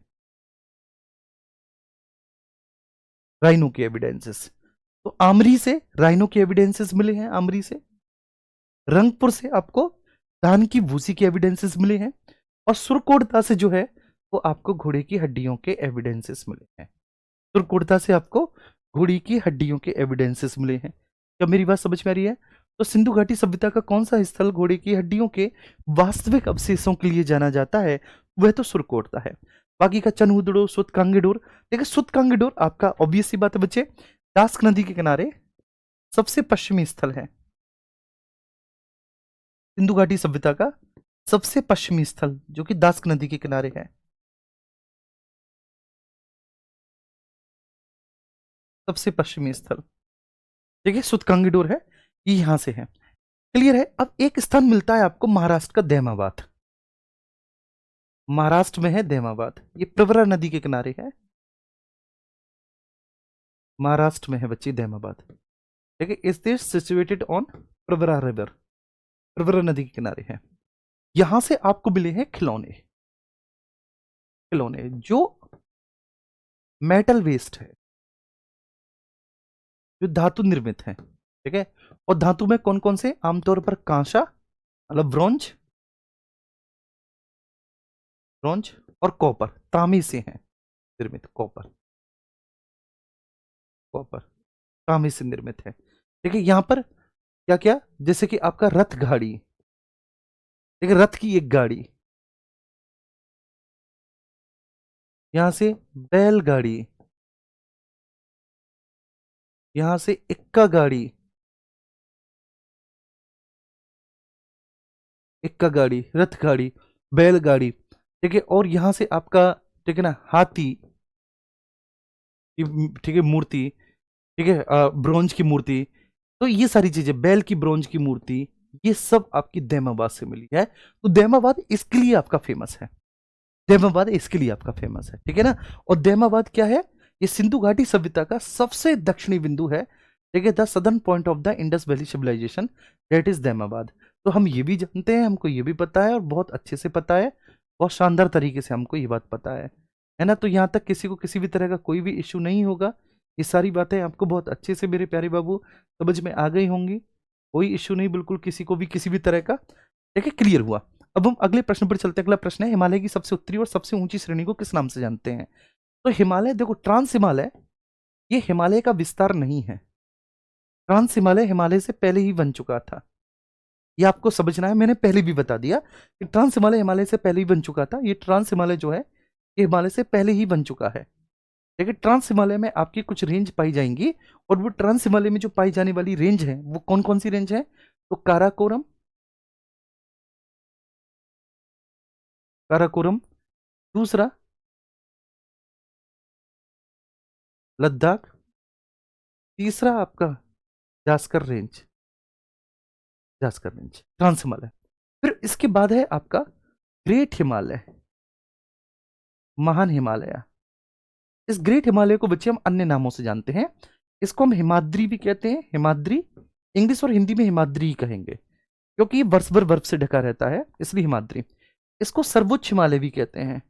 राइनो के एविडेंसेस, तो आमरी से राइनो के एविडेंसेस मिले हैं। आमरी से, रंगपुर से आपको धान की भूसी के एविडेंसेस मिले हैं, और सुरकोटता से जो है वो आपको घोड़े की हड्डियों के एविडेंसेस मिले हैं। सुरकोटता से आपको घोड़ी की हड्डियों के एविडेंसेस मिले हैं। क्या मेरी बात समझ में आ रही है? तो सिंधु घाटी सभ्यता का कौन सा स्थल घोड़े की हड्डियों के वास्तविक अवशेषों के लिए जाना जाता है? वह तो सुरकोटता है। बाकी का चनहुदड़ो, सुतकांगेडोर। देखिए सुतकांगेडोर आपका ऑब्वियस सी बात है बच्चे, दास्क नदी के किनारे सबसे पश्चिमी स्थल है। सिंधु घाटी सभ्यता का सबसे पश्चिमी स्थल जो कि दास्क नदी के किनारे है, सबसे पश्चिमी स्थल। ठीक है, सुतकांगेडोर है, ये यहां से है। क्लियर है? अब एक स्थान मिलता है आपको महाराष्ट्र का, देमाबाद। महाराष्ट्र में है देमाबाद, ये प्रवरा नदी के किनारे है। महाराष्ट्र में है बच्चे देमाबाद। ठीक है, is this situated on Pravara river, Pravara नदी के किनारे है। यहां से आपको मिले हैं खिलौने। खिलौने जो मेटल वेस्ट है, जो धातु निर्मित है। ठीक है, और धातु में कौन कौन से? आमतौर पर कांसा, मतलब ब्रॉन्ज, ब्रॉन्ज और कॉपर, तांबे से हैं निर्मित। कॉपर, कॉपर तांबे से निर्मित है। देखिए यहां पर क्या क्या, जैसे कि आपका रथ गाड़ी, देखिए रथ की एक गाड़ी, यहां से बैलगाड़ी, यहां से इक्का गाड़ी, इक्का गाड़ी, रथ गाड़ी, बैलगाड़ी। ठीक है, और यहां से आपका, ठीक है ना, हाथी की, ठीक है, मूर्ति। ठीक है, ब्रोंज की मूर्ति। तो ये सारी चीजें, बैल की ब्रोंज की मूर्ति, ये सब आपकी देमाबाद से मिली है। तो देमाबाद इसके लिए आपका फेमस है। देमाबाद इसके लिए आपका फेमस है, ठीक है ना। और देमाबाद क्या है? ये सिंधु घाटी सभ्यता का सबसे दक्षिणी बिंदु है। ठीक है, the southern point of the Indus valley civilisation, that is Daimabad. तो हम ये भी जानते हैं, हमको ये भी पता है, और बहुत अच्छे से पता है, बहुत शानदार तरीके से हमको ये बात पता है ना। तो यहाँ तक किसी को किसी भी तरह का कोई भी इश्यू नहीं होगा। ये सारी बातें आपको बहुत अच्छे से मेरे प्यारे बाबू समझ में आ गई होंगी। कोई इश्यू नहीं, बिल्कुल किसी को भी किसी भी तरह का। ठीक है, क्लियर हुआ। अब हम अगले प्रश्न पर चलते हैं। अगला प्रश्न है, हिमालय की सबसे उत्तरी और सबसे ऊंची श्रेणी को किस नाम से जानते हैं? तो हिमालय, देखो ट्रांस हिमालय, ये हिमालय का विस्तार नहीं है। ट्रांस हिमालय हिमालय से पहले ही बन चुका था। ये आपको समझना है, मैंने पहले भी बता दिया कि ट्रांस हिमालय हिमालय से पहले ही बन चुका था। ये ट्रांस हिमालय जो है ये हिमालय से पहले ही बन चुका है। देखिए ट्रांस हिमालय में आपकी कुछ रेंज पाई जाएंगी, और वो ट्रांस हिमालय में जो पाई जाने वाली रेंज है वो कौन कौन सी रेंज है? तो काराकोरम, काराकोरम, दूसरा लद्दाख, तीसरा आपका Zanskar range, Zanskar range, trans Himalaya. फिर इसके बाद है आपका ग्रेट हिमालय, महान हिमालय। इस ग्रेट हिमालय को बच्चे हम अन्य नामों से जानते हैं। इसको हम हिमाद्री भी कहते हैं, हिमाद्री, इंग्लिश और हिंदी में हिमाद्री ही कहेंगे क्योंकि ये वर्ष भर बर्फ से ढका रहता है, इसलिए हिमाद्री। इसको सर्वोच्च हिमालय भी कहते हैं,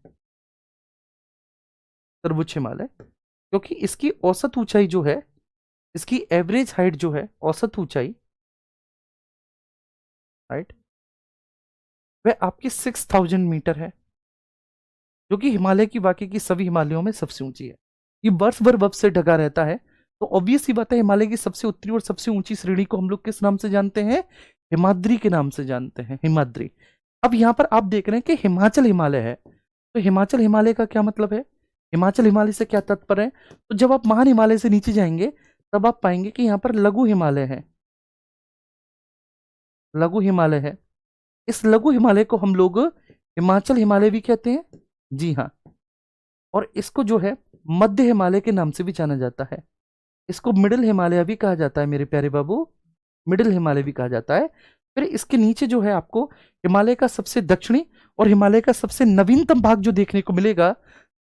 सर्वोच्च हिमालय, क्योंकि इसकी औसत ऊंचाई जो है, इसकी एवरेज हाइट जो है, औसत ऊंचाई, हाइट, वह आपकी 6000 मीटर है, जो कि हिमालय की बाकी की सभी हिमालयों में सबसे ऊंची है। ये वर्ष भर बर्फ से ढका रहता है, तो ऑब्वियस ही बात है हिमालय की सबसे उत्तरी और सबसे ऊंची श्रेणी को हम लोग किस नाम से जानते हैं? हिमाद्री के नाम से जानते हैं, हिमाद्री। अब यहां पर आप देख रहे हैं कि हिमाचल हिमालय है, तो हिमाचल हिमालय का क्या मतलब है? हिमाचल हिमालय से क्या तात्पर्य है? तो जब आप महान हिमालय से नीचे जाएंगे तब आप पाएंगे कि यहाँ पर लघु हिमालय है, लघु हिमालय है। इस लघु हिमालय को हम लोग हिमाचल हिमालय भी कहते हैं, जी हाँ। और इसको जो है मध्य हिमालय के नाम से भी जाना जाता है। इसको मिडिल हिमालय भी कहा जाता है मेरे प्यारे बाबू, मिडिल हिमालय भी कहा जाता है। फिर इसके नीचे जो है आपको हिमालय का सबसे दक्षिणी और हिमालय का सबसे नवीनतम भाग जो देखने को मिलेगा,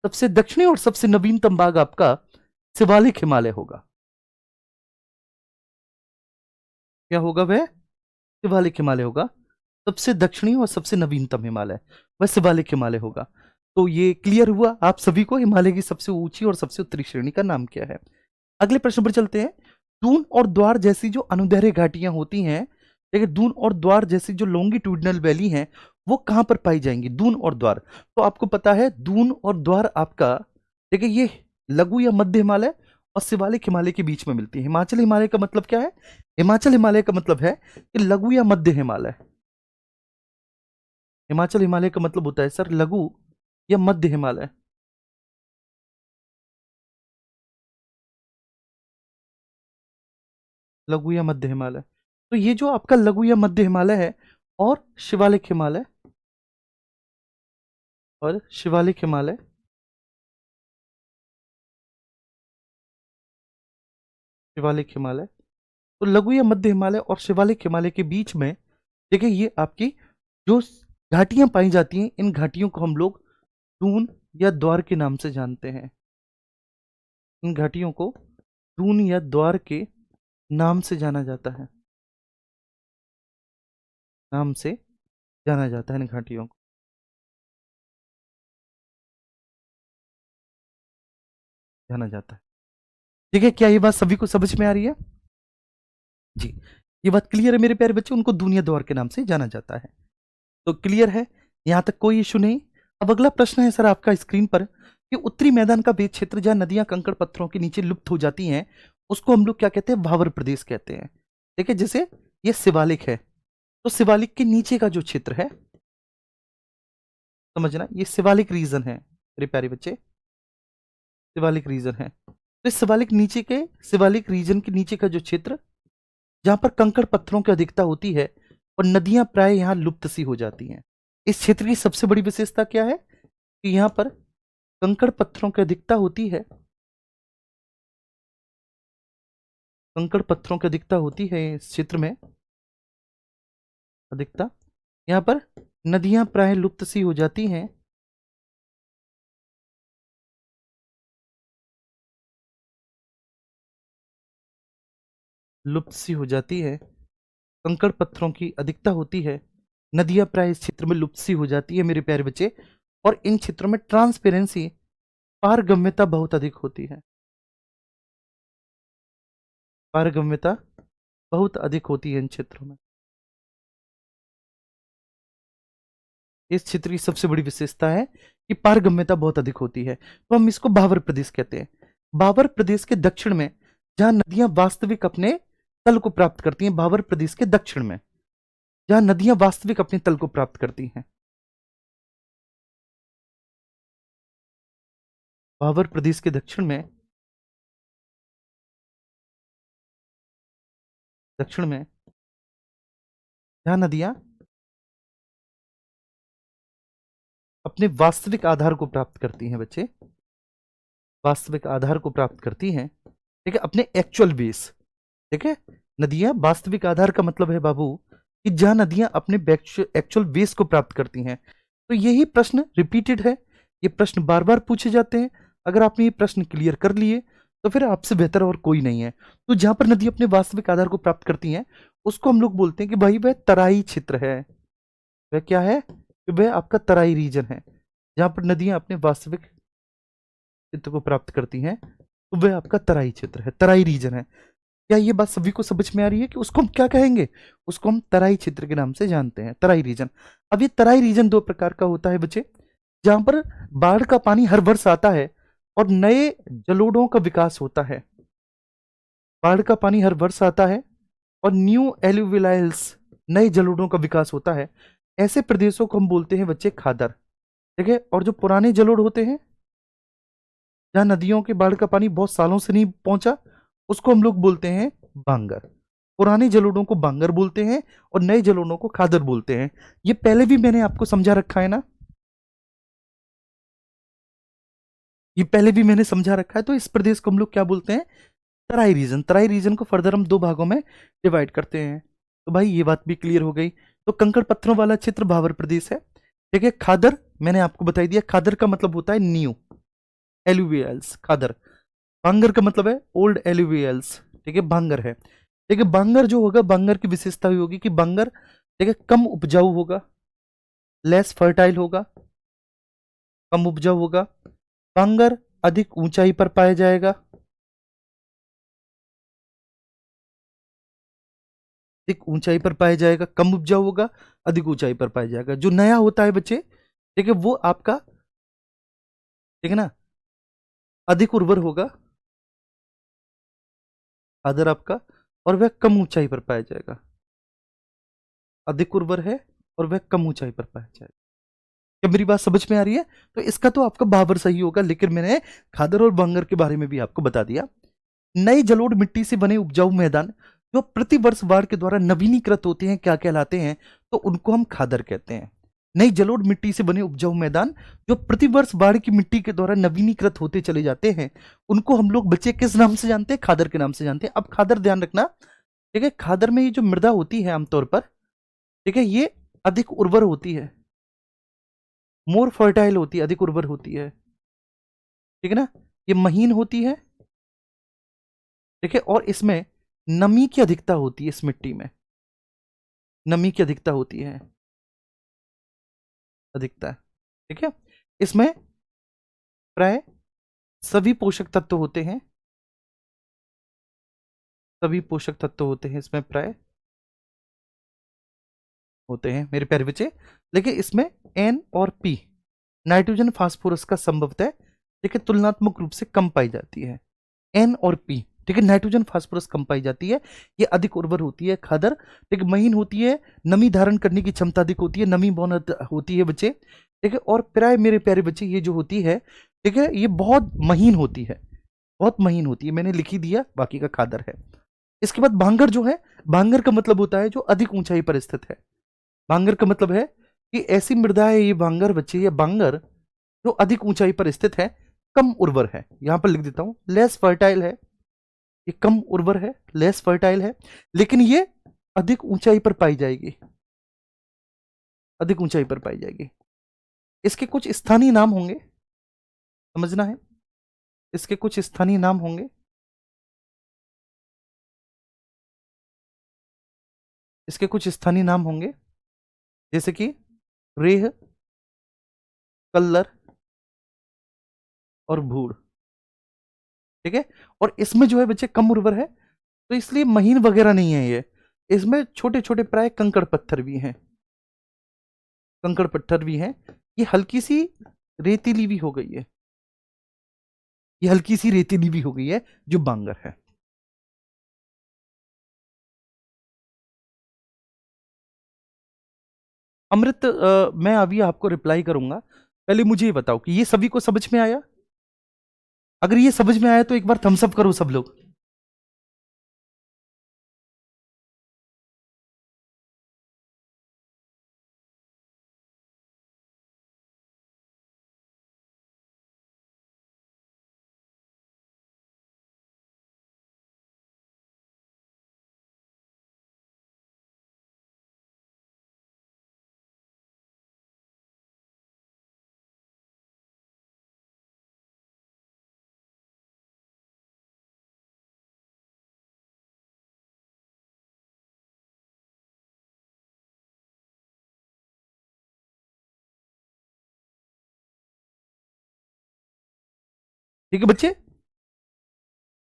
सबसे दक्षिणी और सबसे नवीनतम भाग आपका शिवालिक हिमालय होगा। क्या होगा वह? शिवालिक हिमालय होगा। सबसे दक्षिणी और सबसे नवीनतम हिमालय वह शिवालिक हिमालय होगा। तो ये क्लियर हुआ आप सभी को हिमालय की सबसे ऊंची और सबसे उत्तरी श्रेणी का नाम क्या है। अगले प्रश्न पर चलते हैं। दून और द्वार जैसी जो अनुदैर्घ्य घाटियां होती हैं, देखिए दून और द्वार जैसी जो लॉन्गिट्यूडिनल वैली हैं, वो कहां पर पाई जाएंगी? दून और द्वार, तो आपको पता है दून और द्वार आपका, देखिए ये लघु या मध्य हिमालय और शिवालिक हिमालय के बीच में मिलती है। हिमाचल हिमालय का मतलब क्या है? हिमाचल हिमालय का मतलब है कि लघु या मध्य हिमालय। हिमाचल हिमालय का मतलब होता है सर लघु या मध्य हिमालय। लघु या मध्य हिमालय, तो ये जो आपका लघु या मध्य हिमालय है और शिवालिक हिमालय, और शिवालिक हिमालय, शिवालिक हिमालय, तो लघु या मध्य हिमालय और शिवालिक हिमालय के बीच में देखिए ये आपकी जो घाटियां पाई जाती हैं, इन घाटियों को हम लोग दून या द्वार के नाम से जानते हैं। इन घाटियों को दून या द्वार के नाम से जाना जाता है, नाम से जाना जाता है इन घाटियों को, जाना जाता है। ठीक है, क्या ये बात सभी को समझ में आ रही है? जी, ये बात क्लियर है मेरे प्यारे बच्चे, उनको दून या द्वार के नाम से जाना जाता है। तो क्लियर है, यहां तक कोई इशू नहीं। अब अगला प्रश्न है सर आपका स्क्रीन पर कि उत्तरी मैदान का वेद क्षेत्र जहां नदियां कंकड़ पत्थरों के नीचे लुप्त हो जाती हैं, उसको हम लोग क्या कहते हैं? भावर प्रदेश कहते हैं। देखिए जैसे ये शिवालिक है, तो शिवालिक के नीचे का जो क्षेत्र है, समझना ये शिवालिक रीजन है मेरे प्यारे बच्चे, शिवालिक रीजन है। तो इस शिवालिक नीचे के, शिवालिक रीजन के नीचे का जो क्षेत्र जहां पर कंकड़ पत्थरों की अधिकता होती है और नदियां प्राय यहां लुप्त सी हो जाती हैं, इस क्षेत्र की सबसे बड़ी विशेषता क्या है? कि यहां पर कंकड़ पत्थरों की अधिकता होती है, कंकड़ पत्थरों की अधिकता होती है इस क्षेत्र में, अधिकता। यहां पर नदियां प्राय लुप्त सी हो जाती हैं, लुप्त सी हो जाती है, कंकड़ पत्थरों की अधिकता होती है, नदियां प्राय इस क्षेत्र में लुप्त सी हो जाती है मेरे प्यारे बच्चे। और इन क्षेत्रों में ट्रांसपेरेंसी, पारगम्यता बहुत अधिक होती है, पारगम्यता बहुत अधिक होती है इन क्षेत्रों में। इस क्षेत्र की सबसे बड़ी विशेषता है कि पारगम्यता बहुत अधिक होती है, तो हम इसको भावर प्रदेश कहते हैं। भावर प्रदेश के दक्षिण में जहां नदियां वास्तविक अपने तल को प्राप्त करती हैं, भावर प्रदेश के दक्षिण में जहां नदियां वास्तविक अपने तल को प्राप्त करती हैं, भावर प्रदेश के दक्षिण में, दक्षिण में जहां नदियां अपने वास्तविक आधार को प्राप्त करती हैं बच्चे, वास्तविक आधार को प्राप्त करती हैं, ठीक है, अपने एक्चुअल बेस। ठीक है, नदियां वास्तविक आधार का मतलब है बाबू कि जहां नदियां अपने एक्चुअल वेस को प्राप्त करती हैं। तो यही प्रश्न रिपीटेड है, ये प्रश्न बार बार पूछे जाते हैं। अगर आपने ये प्रश्न क्लियर कर लिए तो फिर आपसे बेहतर और कोई नहीं है। तो जहां पर नदी अपने वास्तविक आधार को प्राप्त करती हैं उसको हम लोग बोलते हैं कि भाई वह तराई क्षेत्र है। वह क्या है? कि वह आपका तराई रीजन है। जहां पर नदियां अपने वास्तविक क्षेत्र को प्राप्त करती हैं तो वह आपका तराई क्षेत्र है, तराई रीजन है। क्या ये बात सभी को समझ में आ रही है कि उसको हम क्या कहेंगे? उसको हम तराई क्षेत्र के नाम से जानते हैं, तराई रीजन। अब ये तराई रीजन दो प्रकार का होता है बच्चे, जहां पर बाढ़ का पानी हर वर्ष आता है और नए जलोढ़ों का विकास होता है। बाढ़ का पानी हर वर्ष आता है और न्यू एलुविलाइल्स, नए जलोढ़ों का विकास होता है। ऐसे प्रदेशों को हम बोलते हैं बच्चे खादर। ठीक है? और जो पुराने जलोढ़ होते हैं, जहां नदियों के बाढ़ का पानी बहुत सालों से नहीं पहुंचा, उसको हम लोग बोलते हैं बांगर। पुराने जलोढ़ों को बांगर बोलते हैं और नए जलोढ़ों को खादर बोलते हैं। ये पहले भी मैंने आपको समझा रखा है ना, ये पहले भी मैंने समझा रखा है। तो इस प्रदेश को हम लोग क्या बोलते हैं? तराई रीजन। तराई रीजन को फर्दर हम दो भागों में डिवाइड करते हैं। तो भाई ये बात भी क्लियर हो गई। तो कंकड़ पत्थरों वाला क्षेत्र भावर प्रदेश है। ठीक है? खादर मैंने आपको बता दिया, खादर का मतलब होता है न्यू एलुवियल्स, खादर। बांगर का मतलब है ओल्ड एलुवियल्स। ठीक है? बांगर है। ठीक है? बांगर जो होगा, बांगर की विशेषता हुई होगी कि बांगर, ठीक है, कम उपजाऊ होगा, लेस फर्टाइल होगा, कम उपजाऊ होगा। बांगर अधिक ऊंचाई पर पाया जाएगा, अधिक ऊंचाई पर पाया जाएगा, कम उपजाऊ होगा, अधिक ऊंचाई पर पाया जाएगा। जो नया होता है बच्चे, ठीक है, वो आपका, ठीक है ना, अधिक उर्वर होगा, अदर आपका, और वह कम ऊंचाई पर पाया जाएगा। अधिक उर्वर है और वह कम ऊंचाई पर पाया जाएगा। क्या मेरी बात समझ में आ रही है? तो इसका तो आपका बराबर सही होगा, लेकिन मैंने खादर और बांगर के बारे में भी आपको बता दिया। नई जलोढ़ मिट्टी से बने उपजाऊ मैदान जो प्रति वर्ष बाढ़ के द्वारा नवीनीकृत होते हैं, क्या कहलाते हैं? तो उनको हम खादर कहते हैं। नई जलोढ़ मिट्टी से बने उपजाऊ मैदान जो प्रति वर्ष बाढ़ की मिट्टी के द्वारा नवीनीकृत होते चले जाते हैं, उनको हम लोग बच्चे किस नाम से जानते हैं? खादर के नाम से जानते हैं। अब खादर ध्यान रखना, ठीक है, खादर में ये जो मृदा होती है आमतौर पर, ठीक है, ये अधिक उर्वर होती है, मोर फर्टाइल होती है, अधिक उर्वर होती है। ठीक है ना? ये महीन होती है। ठीक है? और इसमें नमी की अधिकता होती है, इस मिट्टी में नमी की अधिकता होती है, अधिकता। ठीक है? इसमें प्राय सभी पोषक तत्व होते हैं, सभी पोषक तत्व होते हैं इसमें, प्राय होते हैं मेरे प्यारे बच्चे। लेकिन इसमें एन और पी, नाइट्रोजन फास्फोरस का संभवतः, ठीक है, तुलनात्मक रूप से कम पाई जाती है। एन और पी, ठीक है, नाइट्रोजन फास्फोरस कम पाई जाती है। ये अधिक उर्वर होती है खादर। ठीक है? महीन होती है, नमी धारण करने की क्षमता अधिक होती है, नमी बहुत होती है बच्चे। ठीक है? और प्राय मेरे प्यारे बच्चे ये जो होती है, ठीक है, ये बहुत महीन होती है, बहुत महीन होती है। मैंने लिख ही दिया, बाकी का खादर है। इसके बाद भांगर जो है, भांगर का मतलब होता है जो अधिक ऊंचाई पर स्थित है। भांगर का मतलब है कि ऐसी मृदा है ये भांगर बच्चे, ये भांगर जो अधिक ऊंचाई पर स्थित है, कम उर्वर है। यहां पर लिख देता हूं, लेस फर्टाइल है। ये कम उर्वर है, लेस फर्टाइल है, लेकिन ये अधिक ऊंचाई पर पाई जाएगी, अधिक ऊंचाई पर पाई जाएगी। इसके कुछ स्थानीय नाम होंगे, समझना है, इसके कुछ स्थानीय नाम होंगे। इसके कुछ स्थानीय नाम होंगे, जैसे कि रेह, कल्लर और भूड़। ठीक है? और इसमें जो है बच्चे कम उर्वर है, तो इसलिए महीन वगैरह नहीं है ये। इसमें छोटे छोटे प्राय कंकड़ पत्थर भी हैं, कंकड़ पत्थर भी हैं। ये हल्की सी रेतीली भी हो गई है, ये हल्की सी रेतीली भी हो गई है जो बांगर है। अमृत, मैं अभी आपको रिप्लाई करूंगा। पहले मुझे ये बताओ कि ये सभी को समझ में आया? अगर ये समझ में आया तो एक बार थम्स अप करो सब लोग। ठीक है बच्चे,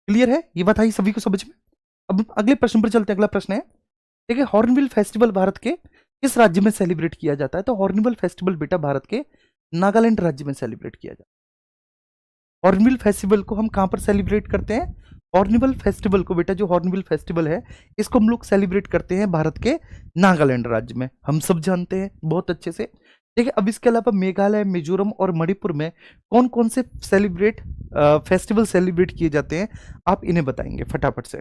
क्लियर है, ये बात आई सभी को समझ में। अब अगले प्रश्न पर चलते हैं। अगला प्रश्न है, ठीक है, हॉर्नबिल फेस्टिवल भारत के किस राज्य में सेलिब्रेट किया जाता है? तो हॉर्नबिल फेस्टिवल बेटा भारत के नागालैंड राज्य में सेलिब्रेट किया जाता है। हॉर्नबिल फेस्टिवल को हम कहां पर सेलिब्रेट करते हैं? हॉर्नबिल फेस्टिवल को बेटा, जो हॉर्नबिल फेस्टिवल है, इसको हम लोग सेलिब्रेट करते हैं भारत के नागालैंड राज्य में। हम सब जानते हैं बहुत अच्छे से। ठीक है, अब इसके अलावा मेघालय, मिजोरम और मणिपुर में कौन कौन से फेस्टिवल सेलिब्रेट किए जाते हैं, आप इन्हें बताएंगे फटाफट से।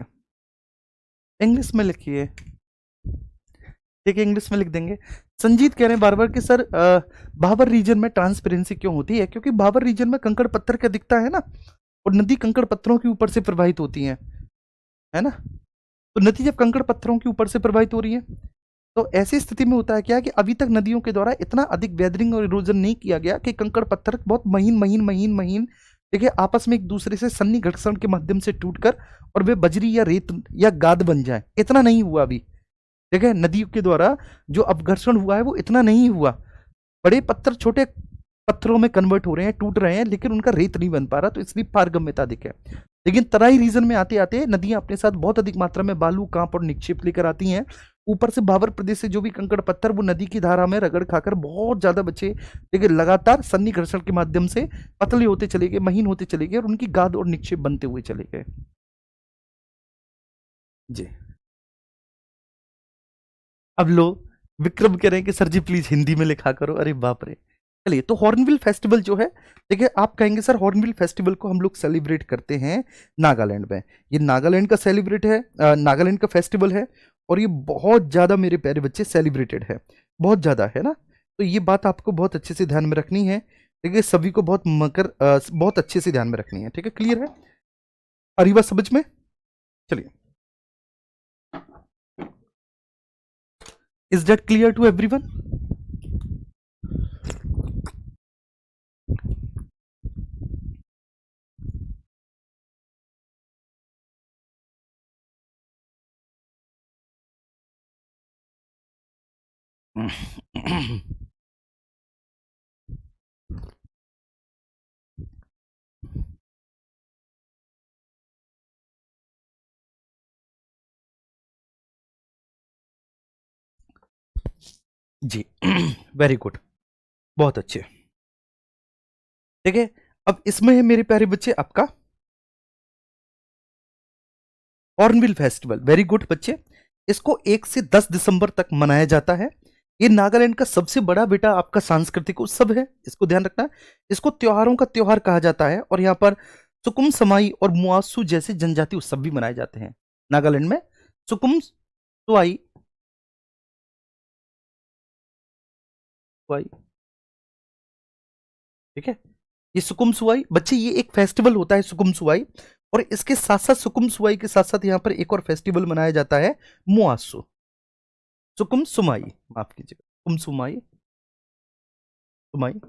इंग्लिश में लिखिए, ठीक है, इंग्लिश में लिख देंगे। संजीत कह रहे हैं बार बार कि सर भाबर रीजन में ट्रांसपेरेंसी क्यों होती है? क्योंकि भाबर रीजन में कंकड़ पत्थर क्या दिखता है ना, और नदी कंकड़ पत्थरों के ऊपर से प्रवाहित होती है ना। तो नदी जब कंकड़ पत्थरों के ऊपर से प्रवाहित हो रही है, तो ऐसी स्थिति में होता है क्या कि अभी तक नदियों के द्वारा इतना अधिक वेदरिंग और इरोजन नहीं किया गया कि कंकड़ पत्थर बहुत महीन महीन महीन महीन, ठीक है, आपस में एक दूसरे से सन्नी घर्षण के माध्यम से टूटकर और वे बजरी या रेत या गाद बन जाए। इतना नहीं हुआ अभी, ठीक है, नदियों के द्वारा जो अपघर्षण हुआ है वो इतना नहीं हुआ। बड़े पत्थर छोटे पत्थरों में कन्वर्ट हो रहे हैं, टूट रहे हैं, लेकिन उनका रेत नहीं बन पा रहा, तो इसलिए पारगम्यता अधिक है। लेकिन तराई रीजन में आते आते नदियां अपने साथ बहुत अधिक मात्रा में बालू, कांप और निक्षेप लेकर आती हैं। ऊपर से भाबर प्रदेश से जो भी कंकड़ पत्थर वो नदी की धारा में रगड़ खाकर बहुत ज्यादा बचे, लेकिन लगातार सन्नी घर्षण के माध्यम से पतले होते चले गए, महीन होते चले गए, और उनकी गाद और निक्षेप बनते हुए चले गए जी। अब लो विक्रम कह रहे हैं कि सर जी प्लीज हिंदी में लिखा करो। अरे बाप रे। चलिए, तो हॉर्नबिल फेस्टिवल जो है, ठीक है, आप कहेंगे सर हॉर्नबिल फेस्टिवल को हम लोग सेलिब्रेट करते हैं नागालैंड में। ये नागालैंड का सेलिब्रेट है, नागालैंड का फेस्टिवल है, और ये बहुत ज्यादा मेरे प्यारे बच्चे सेलिब्रेटेड है, बहुत ज्यादा है ना। तो ये बात आपको बहुत अच्छे से ध्यान में रखनी है, ठीक है, सभी को बहुत अच्छे से ध्यान में रखनी है, ठीक है, क्लियर है, अरी बात समझ में। चलिए, is that clear to everyone? जी वेरी गुड, बहुत अच्छे, ठीक है। अब इसमें है मेरे प्यारे बच्चे आपका हॉर्नबिल फेस्टिवल। वेरी गुड बच्चे, इसको 1 से 10 दिसंबर तक मनाया जाता है। ये नागालैंड का सबसे बड़ा बेटा आपका सांस्कृतिक उत्सव है, इसको ध्यान रखना है। इसको त्योहारों का त्योहार कहा जाता है, और यहाँ पर सुकुम समाई और मुआसू जैसे जनजातीय उत्सव भी मनाए जाते हैं नागालैंड में। सुकुम सुआई सुआई, ठीक है, ये सुकुम सुआई बच्चे, ये एक फेस्टिवल होता है सुकुम सुआई, और इसके साथ साथ सुकुम सुआई के साथ साथ यहाँ पर एक और फेस्टिवल मनाया जाता है मुआसू, सुकुम सुमाई, माफ कीजिएगा, सुकुम सुमाई, सुमाई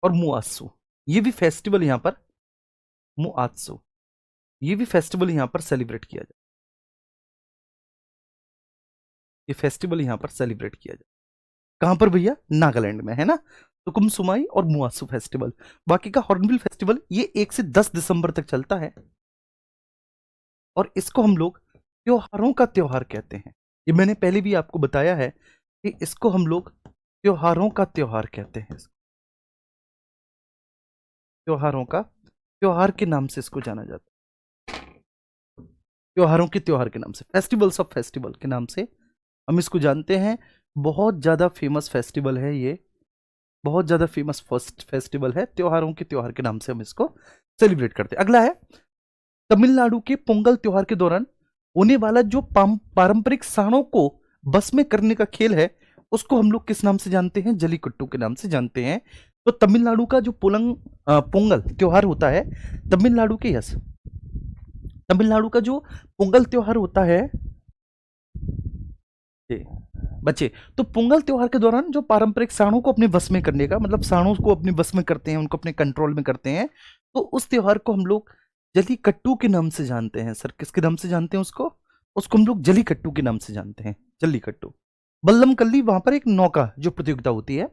और मुआसू, ये भी फेस्टिवल यहाँ पर, मुआत्सु, ये भी फेस्टिवल यहाँ पर सेलिब्रेट किया जाए, ये फेस्टिवल यहाँ पर सेलिब्रेट किया जाए। कहां पर भैया? नागालैंड में, है ना। सुकुम सुमाई और मुआसू फेस्टिवल। बाकी का हॉर्नबिल फेस्टिवल ये 1 से 10 दिसंबर तक चलता है, और इसको हम लोग त्योहारों का त्योहार कहते हैं। ये मैंने पहले भी आपको बताया है कि इसको हम लोग त्योहारों का त्योहार कहते हैं। त्योहारों का त्योहार के नाम से इसको जाना जाता है, त्योहारों के त्योहार के नाम से, फेस्टिवल्स ऑफ फेस्टिवल के नाम से हम इसको जानते हैं। बहुत ज्यादा फेमस फेस्टिवल है ये, बहुत ज्यादा फेमस फर्स्ट फेस्टिवल है, त्योहारों के त्योहार के नाम से हम इसको सेलिब्रेट करते हैं। अगला है तमिलनाडु के पोंगल त्योहार के दौरान होने वाला जो पारंपरिक सांडों को बस में करने का खेल है, उसको हम लोग किस नाम से जानते हैं? जलीकट्टू के नाम से जानते हैं। तो तमिलनाडु का जो पोंगल त्योहार होता है, तमिलनाडु के, यस, तमिलनाडु का जो पोंगल त्योहार होता है बच्चे, तो पोंगल त्योहार के दौरान जो पारंपरिक सांडों को अपने बस में करने का, मतलब सांडों को अपने बस में करते हैं, उनको अपने कंट्रोल में करते हैं, तो उस त्योहार को हम लोग जलीकट्टू के नाम से जानते हैं। सर किसके नाम से जानते हैं उसको? उसको हम लोग जलीकट्टू के नाम से जानते हैं, जलीकट्टू। बल्लम कल्ली, वहां पर एक नौका जो प्रतियोगिता होती है।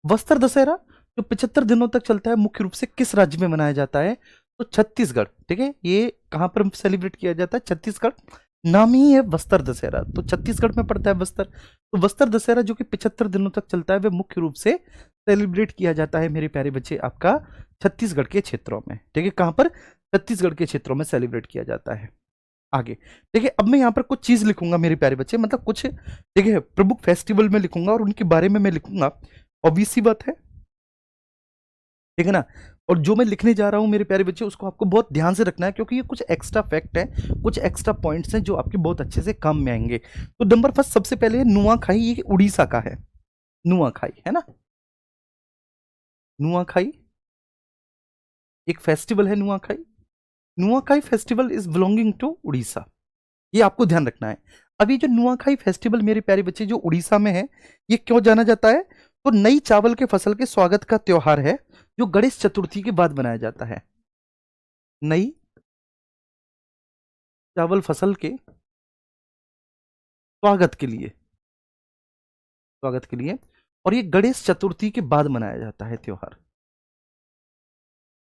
वस्त्र दशहरा, जो 75 दिनों तक चलता है मुख्य रूप से किस राज्य में मनाया जाता है? तो छत्तीसगढ़। ठीक है, ये कहाँ पर सेलिब्रेट किया जाता है? छत्तीसगढ़। नाम ही है बस्तर दशहरा, तो छत्तीसगढ़ में पड़ता है बस्तर। तो बस्तर दशहरा जो कि 75 दिनों तक चलता है, वह मुख्य रूप से सेलिब्रेट किया जाता है मेरे प्यारे बच्चे आपका छत्तीसगढ़ के क्षेत्रों में। ठीक है, कहाँ पर? छत्तीसगढ़ के क्षेत्रों में सेलिब्रेट किया जाता है। आगे देखिए, अब मैं यहाँ पर कुछ चीज लिखूंगा मेरे प्यारे बच्चे, मतलब कुछ देखिए प्रमुख फेस्टिवल में लिखूंगा और उनके बारे में मैं लिखूंगा। ऑब्वियस सी बात है, ठीक है ना। और जो मैं लिखने जा रहा हूं मेरे प्यारे बच्चे, उसको आपको बहुत ध्यान से रखना है, क्योंकि ये कुछ एक्स्ट्रा फैक्ट है, कुछ एक्स्ट्रा पॉइंट्स हैं जो आपके बहुत अच्छे से काम में आएंगे। तो नंबर फर्स्ट, सबसे पहले नुआखाई, ये उड़ीसा का है। नुआखाई है ना, नुआखाई एक फेस्टिवल है। Nuakhai, Nuakhai festival is belonging to Orissa, ये आपको ध्यान रखना है। अब ये जो नुआखाई फेस्टिवल मेरे प्यारे बच्चे जो उड़ीसा में है, ये क्यों जाना जाता है? तो नई चावल के फसल के स्वागत का त्योहार है, जो गणेश चतुर्थी के बाद मनाया जाता है। नई चावल फसल के स्वागत के लिए, स्वागत के लिए, और ये गणेश चतुर्थी के बाद मनाया जाता है त्योहार,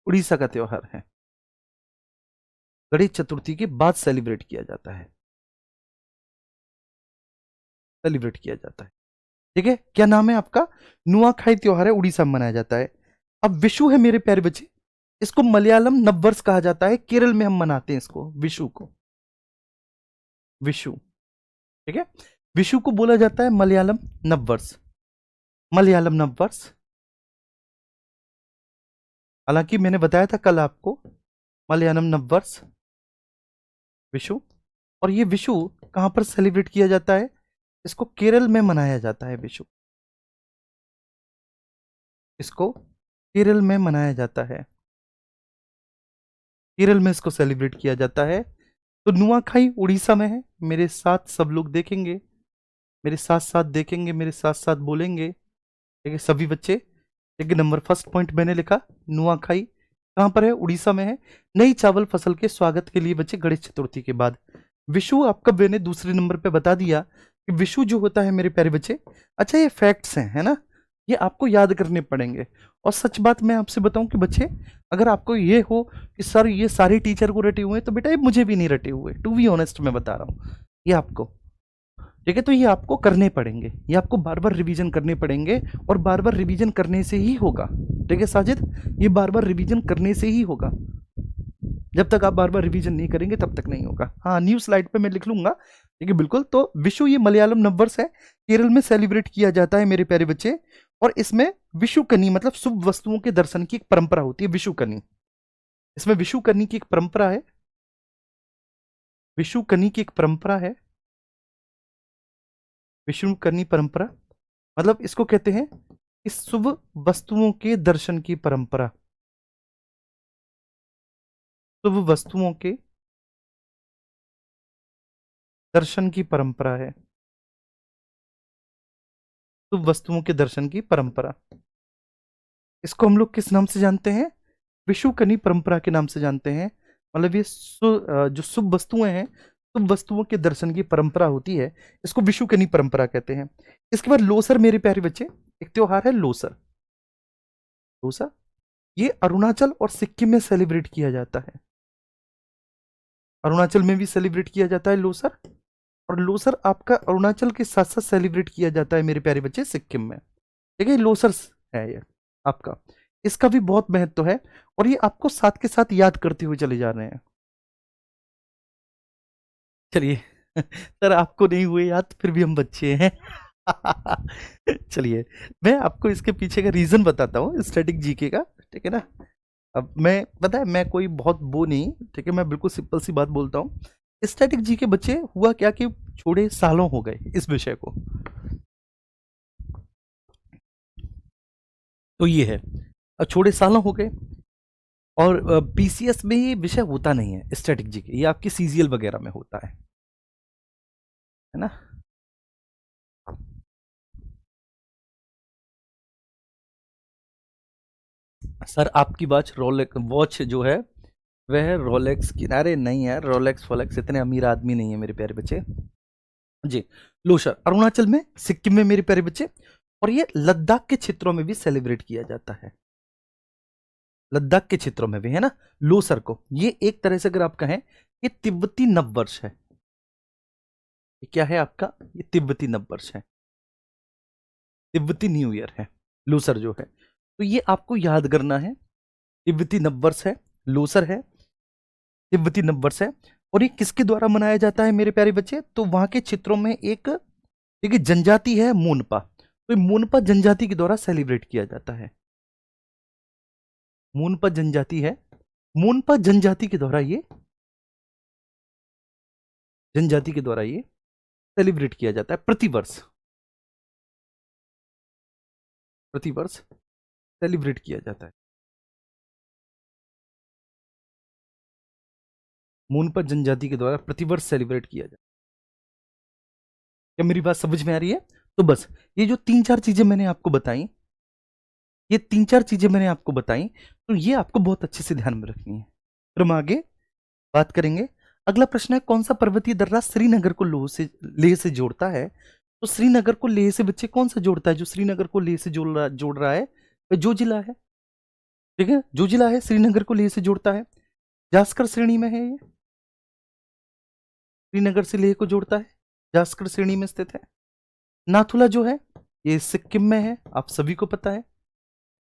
उड़ीसा का त्योहार है। गणेश चतुर्थी के बाद सेलिब्रेट किया जाता है, सेलिब्रेट किया जाता है। ठीक है, क्या नाम है आपका? नुआखाई त्योहार है, उड़ीसा में मनाया जाता है। अब विशु है मेरे प्यारे बच्चे, इसको मलयालम नववर्ष कहा जाता है, केरल में हम मनाते हैं इसको, विशु को, विशु। ठीक है, विशु को बोला जाता है मलयालम नववर्ष, मलयालम नववर्ष। हालांकि मैंने बताया था कल आपको, मलयालम नववर्ष, विशु। और ये विशु कहां पर सेलिब्रेट किया जाता है? इसको केरल में मनाया जाता है विशु, इसको केरल में मनाया जाता है, केरल में इसको सेलिब्रेट किया जाता है। तो नुआखाई उड़ीसा में है। मेरे साथ सब लोग देखेंगे, मेरे साथ साथ देखेंगे, मेरे साथ साथ बोलेंगे। ठीक है सभी बच्चे, ठीक है। नंबर फर्स्ट पॉइंट मैंने लिखा, नुआखाई कहां पर है? उड़ीसा में है। नई चावल फसल के स्वागत के लिए बच्चे गणेश चतुर्थी के बाद। विशु आपका मैंने दूसरे नंबर पे बता दिया कि विशु जो होता है मेरे प्यारे बच्चे, अच्छा ये फैक्ट्स हैं, है ना, ये आपको याद करने पड़ेंगे। और सच बात मैं आपसे बताऊं कि बच्चे, अगर आपको ये हो कि सर ये सारे टीचर को रटे हुए हैं, तो बेटा ये मुझे भी नहीं रटे हुए, टू बी ऑनेस्ट मैं बता रहा हूं ये आपको। ठीक है, तो ये आपको करने पड़ेंगे, ये आपको बार बार रिवीजन करने पड़ेंगे, और बार बार रिवीजन करने से ही होगा। ठीक है साजिद, ये बार बार रिवीजन करने से ही होगा। जब तक आप बार बार रिवीजन नहीं करेंगे तब तक नहीं होगा। हाँ, न्यू स्लाइड पे मैं लिख लूंगा। ठीक है बिल्कुल। तो विशु ये मलयालम नववर्ष है, केरल में सेलिब्रेट किया जाता है मेरे प्यारे बच्चे। और इसमें विशुकनी मतलब शुभ वस्तुओं के दर्शन की एक परंपरा होती है, विशुकनी। इसमें विशुकनी की एक परंपरा है, विशुकनी की एक परंपरा है, विशुकनी परंपरा मतलब इसको कहते हैं इस शुभ वस्तुओं के दर्शन की परंपरा, शुभ वस्तुओं के दर्शन की परंपरा है, शुभ वस्तुओं के दर्शन की परंपरा। इसको हम लोग किस नाम से जानते हैं? विशुकनी परंपरा के नाम से जानते हैं। मतलब ये जो शुभ वस्तुएं हैं, शुभ वस्तुओं के दर्शन की परंपरा होती है, इसको विशुकनी परंपरा कहते हैं। इसके बाद लोसर मेरे प्यारे बच्चे, एक त्योहार है लोसर। लोसर ये अरुणाचल और सिक्किम में सेलिब्रेट किया जाता है, अरुणाचल में भी सेलिब्रेट किया जाता है लोसर। और लोसर आपका अरुणाचल के साथ साथ सेलिब्रेट किया जाता है मेरे प्यारे बच्चे सिक्किम में। ठीक है, लोसर है ये आपका, इसका भी बहुत महत्व है, और ये आपको साथ के साथ याद करते हुए चले जा रहे हैं। चलिए सर आपको नहीं हुए याद, फिर भी हम बच्चे हैं चलिए मैं आपको इसके पीछे का रीजन बताता हूँ, स्टैटिक जीके का। ठीक है ना, अब मैं पता है मैं कोई बहुत वो नहीं, ठीक है, मैं बिल्कुल सिंपल सी बात बोलता हूँ। स्टैटिक जी के बच्चे हुआ क्या कि छोड़े सालों हो गए इस विषय को, तो ये है, अब छोड़े सालों हो गए, और पीसीएस में ये विषय होता नहीं है स्टैटिक जी के, ये आपकी सीजीएल वगैरह में होता है ना। सर आपकी वॉच रोलेक्स वॉच जो है वह रोलेक्स की, अरे नहीं यार, रोलेक्स फोलेक्स इतने अमीर आदमी नहीं है मेरे प्यारे बच्चे जी। लोसर अरुणाचल में, सिक्किम में मेरे प्यारे बच्चे, और ये लद्दाख के क्षेत्रों में भी सेलिब्रेट किया जाता है। लद्दाख के क्षेत्रों में भी, है ना, लोसर को। ये एक तरह से अगर आप कहें, ये तिब्बती नववर्ष है। ये क्या है आपका? ये तिब्बती नववर्ष है, तिब्बती न्यू ईयर है, लोसर जो है। तो ये आपको याद करना है, तिब्बती नववर्ष है, लोसर है, तिब्बती नववर्ष है। और ये किसके द्वारा मनाया जाता है मेरे प्यारे बच्चे? तो वहां के क्षेत्रों में एक देखिए जनजाति है मोनपा, तो मोनपा जनजाति के द्वारा सेलिब्रेट किया जाता है। मोनपा जनजाति है, मोनपा जनजाति के द्वारा ये सेलिब्रेट किया जाता है प्रतिवर्ष, प्रतिवर्ष सेलिब्रेट किया जाता है। मोनपा जनजाति के द्वारा प्रतिवर्ष सेलिब्रेट किया जाता है। क्या मेरी बात समझ में आ रही है? तो बस ये जो तीन चार चीजें मैंने आपको बताई, ये तीन चार चीजें मैंने आपको बताई, तो ये आपको बहुत अच्छे से ध्यान में रखनी है। फिर हम आगे बात करेंगे। अगला प्रश्न है, कौन सा पर्वतीय दर्रा श्रीनगर को लेह से जोड़ता है? तो श्रीनगर को लेह से बच्चे कौन सा जोड़ता है? जो श्रीनगर को लेह से जोड़ रहा है वह जो जिला है, ठीक है, जो जिला है श्रीनगर को लेह से जोड़ता है, जास्कर श्रेणी में है ये, श्रीनगर से लेह को जोड़ता है, जास्कर श्रेणी में स्थित है। नाथुला जो है ये सिक्किम में है, आप सभी को पता है,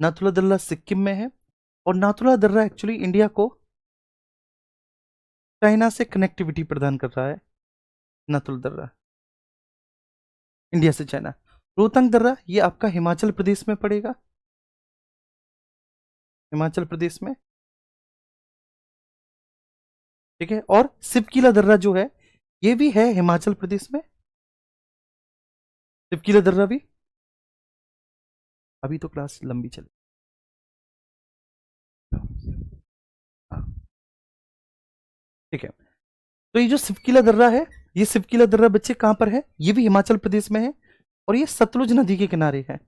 नाथुला दर्रा सिक्किम में है। और नाथुला दर्रा एक्चुअली इंडिया को चाइना से कनेक्टिविटी प्रदान कर रहा है। नाथुला दर्रा इंडिया से चाइना। रोहतांग दर्रा ये आपका हिमाचल प्रदेश में पड़ेगा, हिमाचल प्रदेश में, ठीक है। और सिपकीला दर्रा जो है ये भी है हिमाचल प्रदेश में, सिपकीला दर्रा भी। अभी तो क्लास लंबी चले, ठीक है। तो ये जो सिपकीला दर्रा है, ये सिपकीला दर्रा बच्चे कहां पर है? ये भी हिमाचल प्रदेश में है, और ये सतलुज नदी के किनारे है,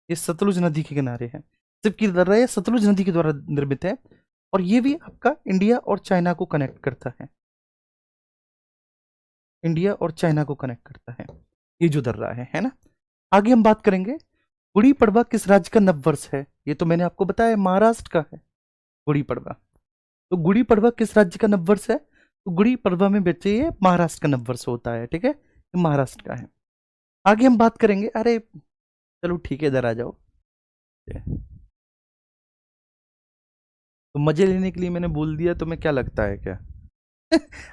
ये सतलुज नदी के किनारे है। सिपकीला दर्रा ये सतलुज नदी के द्वारा निर्मित है, और ये भी आपका इंडिया और चाइना को कनेक्ट करता है, इंडिया और चाइना को कनेक्ट करता है ये जो दर्रा है ना। आगे हम बात करेंगे, गुड़ी पड़वा किस राज्य का नववर्ष है? ये तो मैंने आपको बताया महाराष्ट्र का है गुड़ी पड़वा। तो गुड़ी पड़वा किस राज्य का नववर्ष है? तो गुड़ी पड़वा में बच्चे ये महाराष्ट्र का नववर्ष होता है, ठीक है, ये महाराष्ट्र का है। आगे हम बात करेंगे, अरे चलो ठीक है इधर आ जाओ, तो मजे लेने के लिए मैंने बोल दिया, तो मैं क्या लगता है क्या?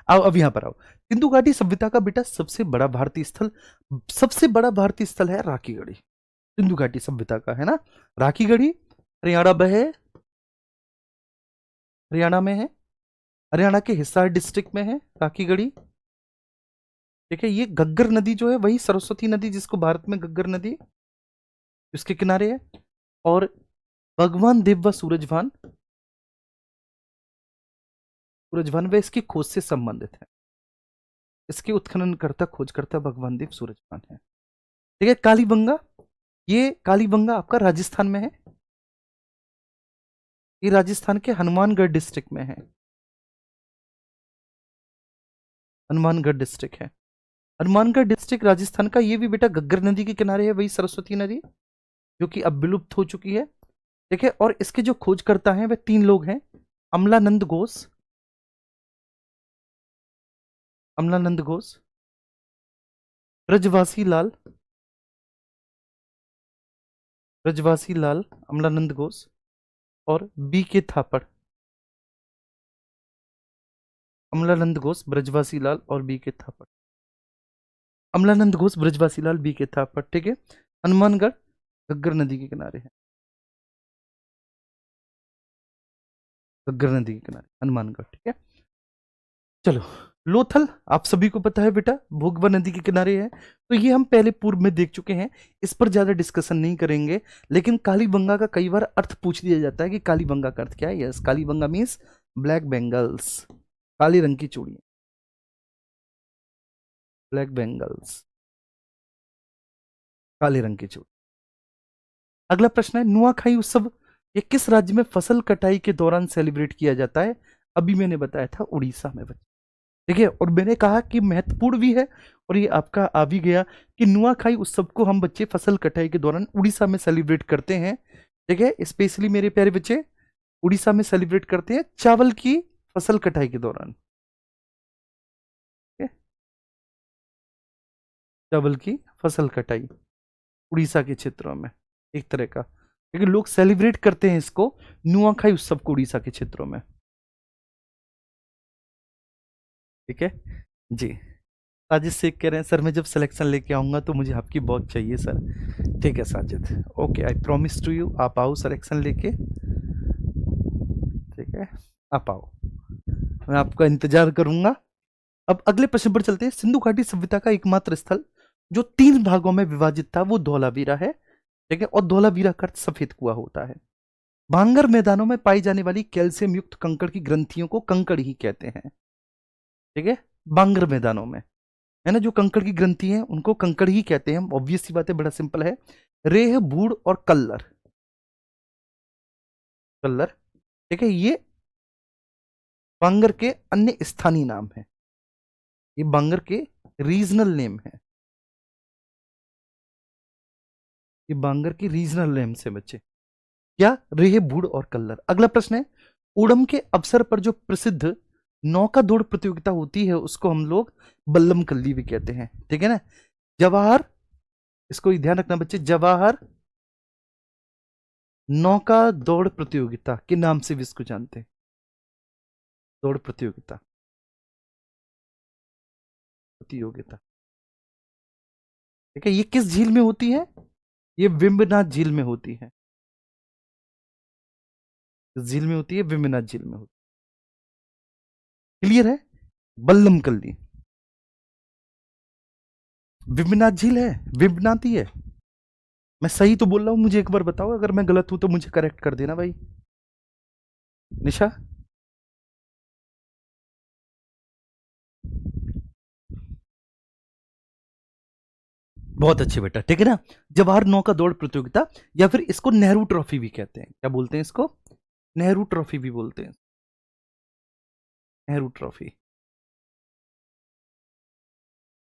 आओ अब यहां पर आओ। सिंधु घाटी सभ्यता का बेटा सबसे बड़ा भारतीय स्थल, सबसे बड़ा भारतीय स्थल है राखीगढ़ी, सिंधु घाटी सभ्यता का, है ना। राखीगढ़ी हरियाणा में है, हरियाणा में है, हरियाणा के हिसार डिस्ट्रिक्ट में है राखीगढ़ी, ठीक है। ये घग्गर नदी जो है वही सरस्वती नदी जिसको भारत में घग्गर नदी उसके किनारे है। और भगवान देव व सूरजभान व इसकी खोज से संबंधित है, इसके उत्खननकर्ता खोजकर्ता भगवान देव सूरजभान है, ठीक है। कालीबंगा, ये कालीबंगा आपका राजस्थान में है, ये राजस्थान के हनुमानगढ़ डिस्ट्रिक्ट में है, हनुमानगढ़ डिस्ट्रिक्ट है, हनुमानगढ़ डिस्ट्रिक्ट राजस्थान का। ये भी बेटा घग्गर नदी के किनारे है, वही सरस्वती नदी जो कि अब विलुप्त हो चुकी है, ठीक है। और इसके जो खोजकर्ता हैं वे तीन लोग हैं, अमलानंद घोष, अमलानंद घोष, ब्रजवासी लाल, ब्रजवासी लाल, अमलानंद घोष और बी के थापड़, अमलानंद घोष, ब्रजवासी लाल और बी के थापड़, अमलानंद घोष, ब्रजवासी लाल, बी के थापड़, ठीक है। हनुमानगढ़ घग्गर नदी के किनारे है, घग्गर नदी के किनारे हनुमानगढ़, ठीक है। चलो लोथल आप सभी को पता है बेटा भोगवा नदी के किनारे है, तो ये हम पहले पूर्व में देख चुके हैं, इस पर ज्यादा डिस्कशन नहीं करेंगे। लेकिन कालीबंगा का कई बार अर्थ पूछ लिया जाता है कि कालीबंगा का अर्थ क्या है। Yes, Kalibanga means black bangles, काले रंग की चूड़ी, ब्लैक बेंगल्स, काले रंग की चूड़ी। अगला प्रश्न है, नुआखाई उत्सव ये किस राज्य में फसल कटाई के दौरान सेलिब्रेट किया जाता है? अभी मैंने बताया था उड़ीसा में बच्चे, ठीक है। और मैंने कहा कि महत्वपूर्ण भी है और ये आपका आ भी गया कि नुआखाई उत्सव को हम बच्चे फसल कटाई के दौरान उड़ीसा में सेलिब्रेट करते हैं। ठीक है, स्पेशली मेरे प्यारे बच्चे उड़ीसा में सेलिब्रेट करते हैं चावल की फसल कटाई के दौरान। ठीक है, चावल की फसल कटाई उड़ीसा के क्षेत्रों में एक तरह का, लेकिन लोग सेलिब्रेट करते हैं इसको नुआखाई उत्सव को उड़ीसा के क्षेत्रों में। ठीक है जी। साजिद शेख कह रहे हैं सर मैं जब सिलेक्शन लेके आऊंगा तो मुझे आपकी बहुत चाहिए सर। ठीक है Sajid, okay I promise to you, आप आओ सिलेक्शन लेके। ठीक है, आप आओ, मैं आपका इंतजार करूंगा। अब अगले प्रश्न पर चलते हैं। सिंधु घाटी सभ्यता का एकमात्र स्थल जो 3 भागों में विभाजित था वो धौलावीरा है। ठीक है, और धौलावीरा का अर्थ सफेद कुआं होता है। भांगर मैदानों में पाई जाने वाली कैल्शियम युक्त कंकड़ की ग्रंथियों को कंकड़ ही कहते हैं। ठीक है, बांगर मैदानों में है ना जो कंकड़ की ग्रंथि है उनको कंकड़ ही कहते हैं। ऑब्वियस सी बात है, बड़ा सिंपल है। रेह, बूढ़ और कल्लर, कल्लर, ठीक है, ये बांगर के अन्य स्थानीय नाम है। ये बांगर के रीजनल नेम है। ये बांगर की रीजनल नेम से बच्चे क्या, रेह, बूढ़ और कल्लर। अगला प्रश्न है, ओणम के अवसर पर जो प्रसिद्ध नौका दौड़ प्रतियोगिता होती है उसको हम लोग बल्लम कल्ली भी कहते हैं। ठीक है ना, जवाहर, इसको ध्यान रखना बच्चे, जवाहर नौका दौड़ प्रतियोगिता के नाम से भी इसको जानते हैं, दौड़ प्रतियोगिता, प्रतियोगिता। ठीक है, ये किस झील में होती है, ये वेम्बनाथ झील में होती है। किस झील में होती है, वेम्बनाथ झील में होती है। क्लियर है, बल्लम कल्ली वेम्बनाथ झील है, वेम्बनाथ ही है। मैं सही तो बोल रहा हूं, मुझे एक बार बताओ, अगर मैं गलत हूं तो मुझे करेक्ट कर देना भाई। निशा, बहुत अच्छे बेटा। ठीक है ना, जवाहर नौका दौड़ प्रतियोगिता, या फिर इसको नेहरू ट्रॉफी भी कहते हैं। क्या बोलते हैं इसको, नेहरू ट्रॉफी भी बोलते हैं, नेहरू ट्रॉफी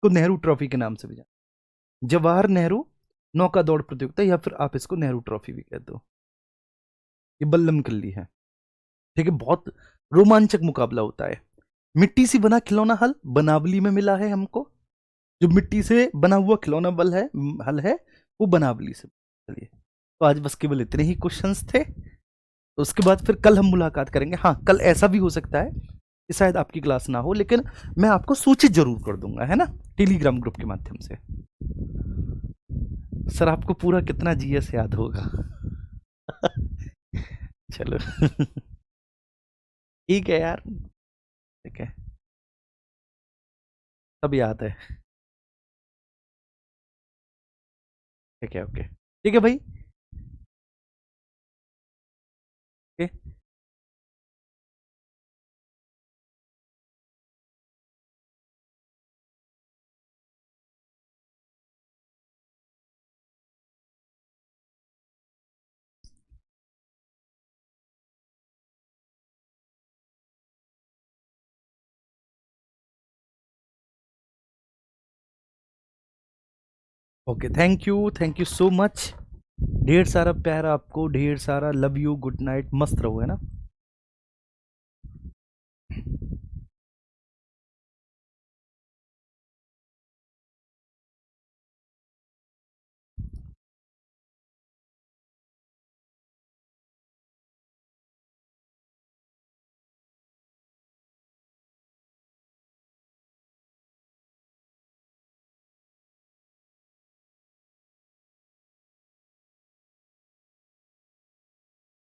को नेहरू ट्रॉफी के नाम से भी जाना, जवाहर नेहरू नौका दौड़ प्रतियोगिता, या फिर आप इसको नेहरू ट्रॉफी भी कहते हो। ये बल्लम कल्ली है। ठीक है, बहुत रोमांचक मुकाबला होता है। मिट्टी से बना खिलौना हल बनावली में मिला है हमको। जो मिट्टी से बना हुआ खिलौना बल है, हल है, वो बनावली से। चलिए, तो आज बस केवल इतने ही क्वेश्चंस थे। तो उसके बाद फिर कल हम मुलाकात करेंगे। हाँ, कल ऐसा भी हो सकता है कि शायद आपकी क्लास ना हो, लेकिन मैं आपको सूचित जरूर कर दूंगा, है ना, टेलीग्राम ग्रुप के माध्यम से। सर आपको पूरा कितना जीएस याद होगा? चलो ठीक है यार, ठीक है, सब याद है। ठीक है, ओके, ठीक है भाई, okay. Okay, thank you so much. ढेर सारा प्यार आपको, ढेर सारा लव यू, गुड नाइट, मस्त रहो, है ना।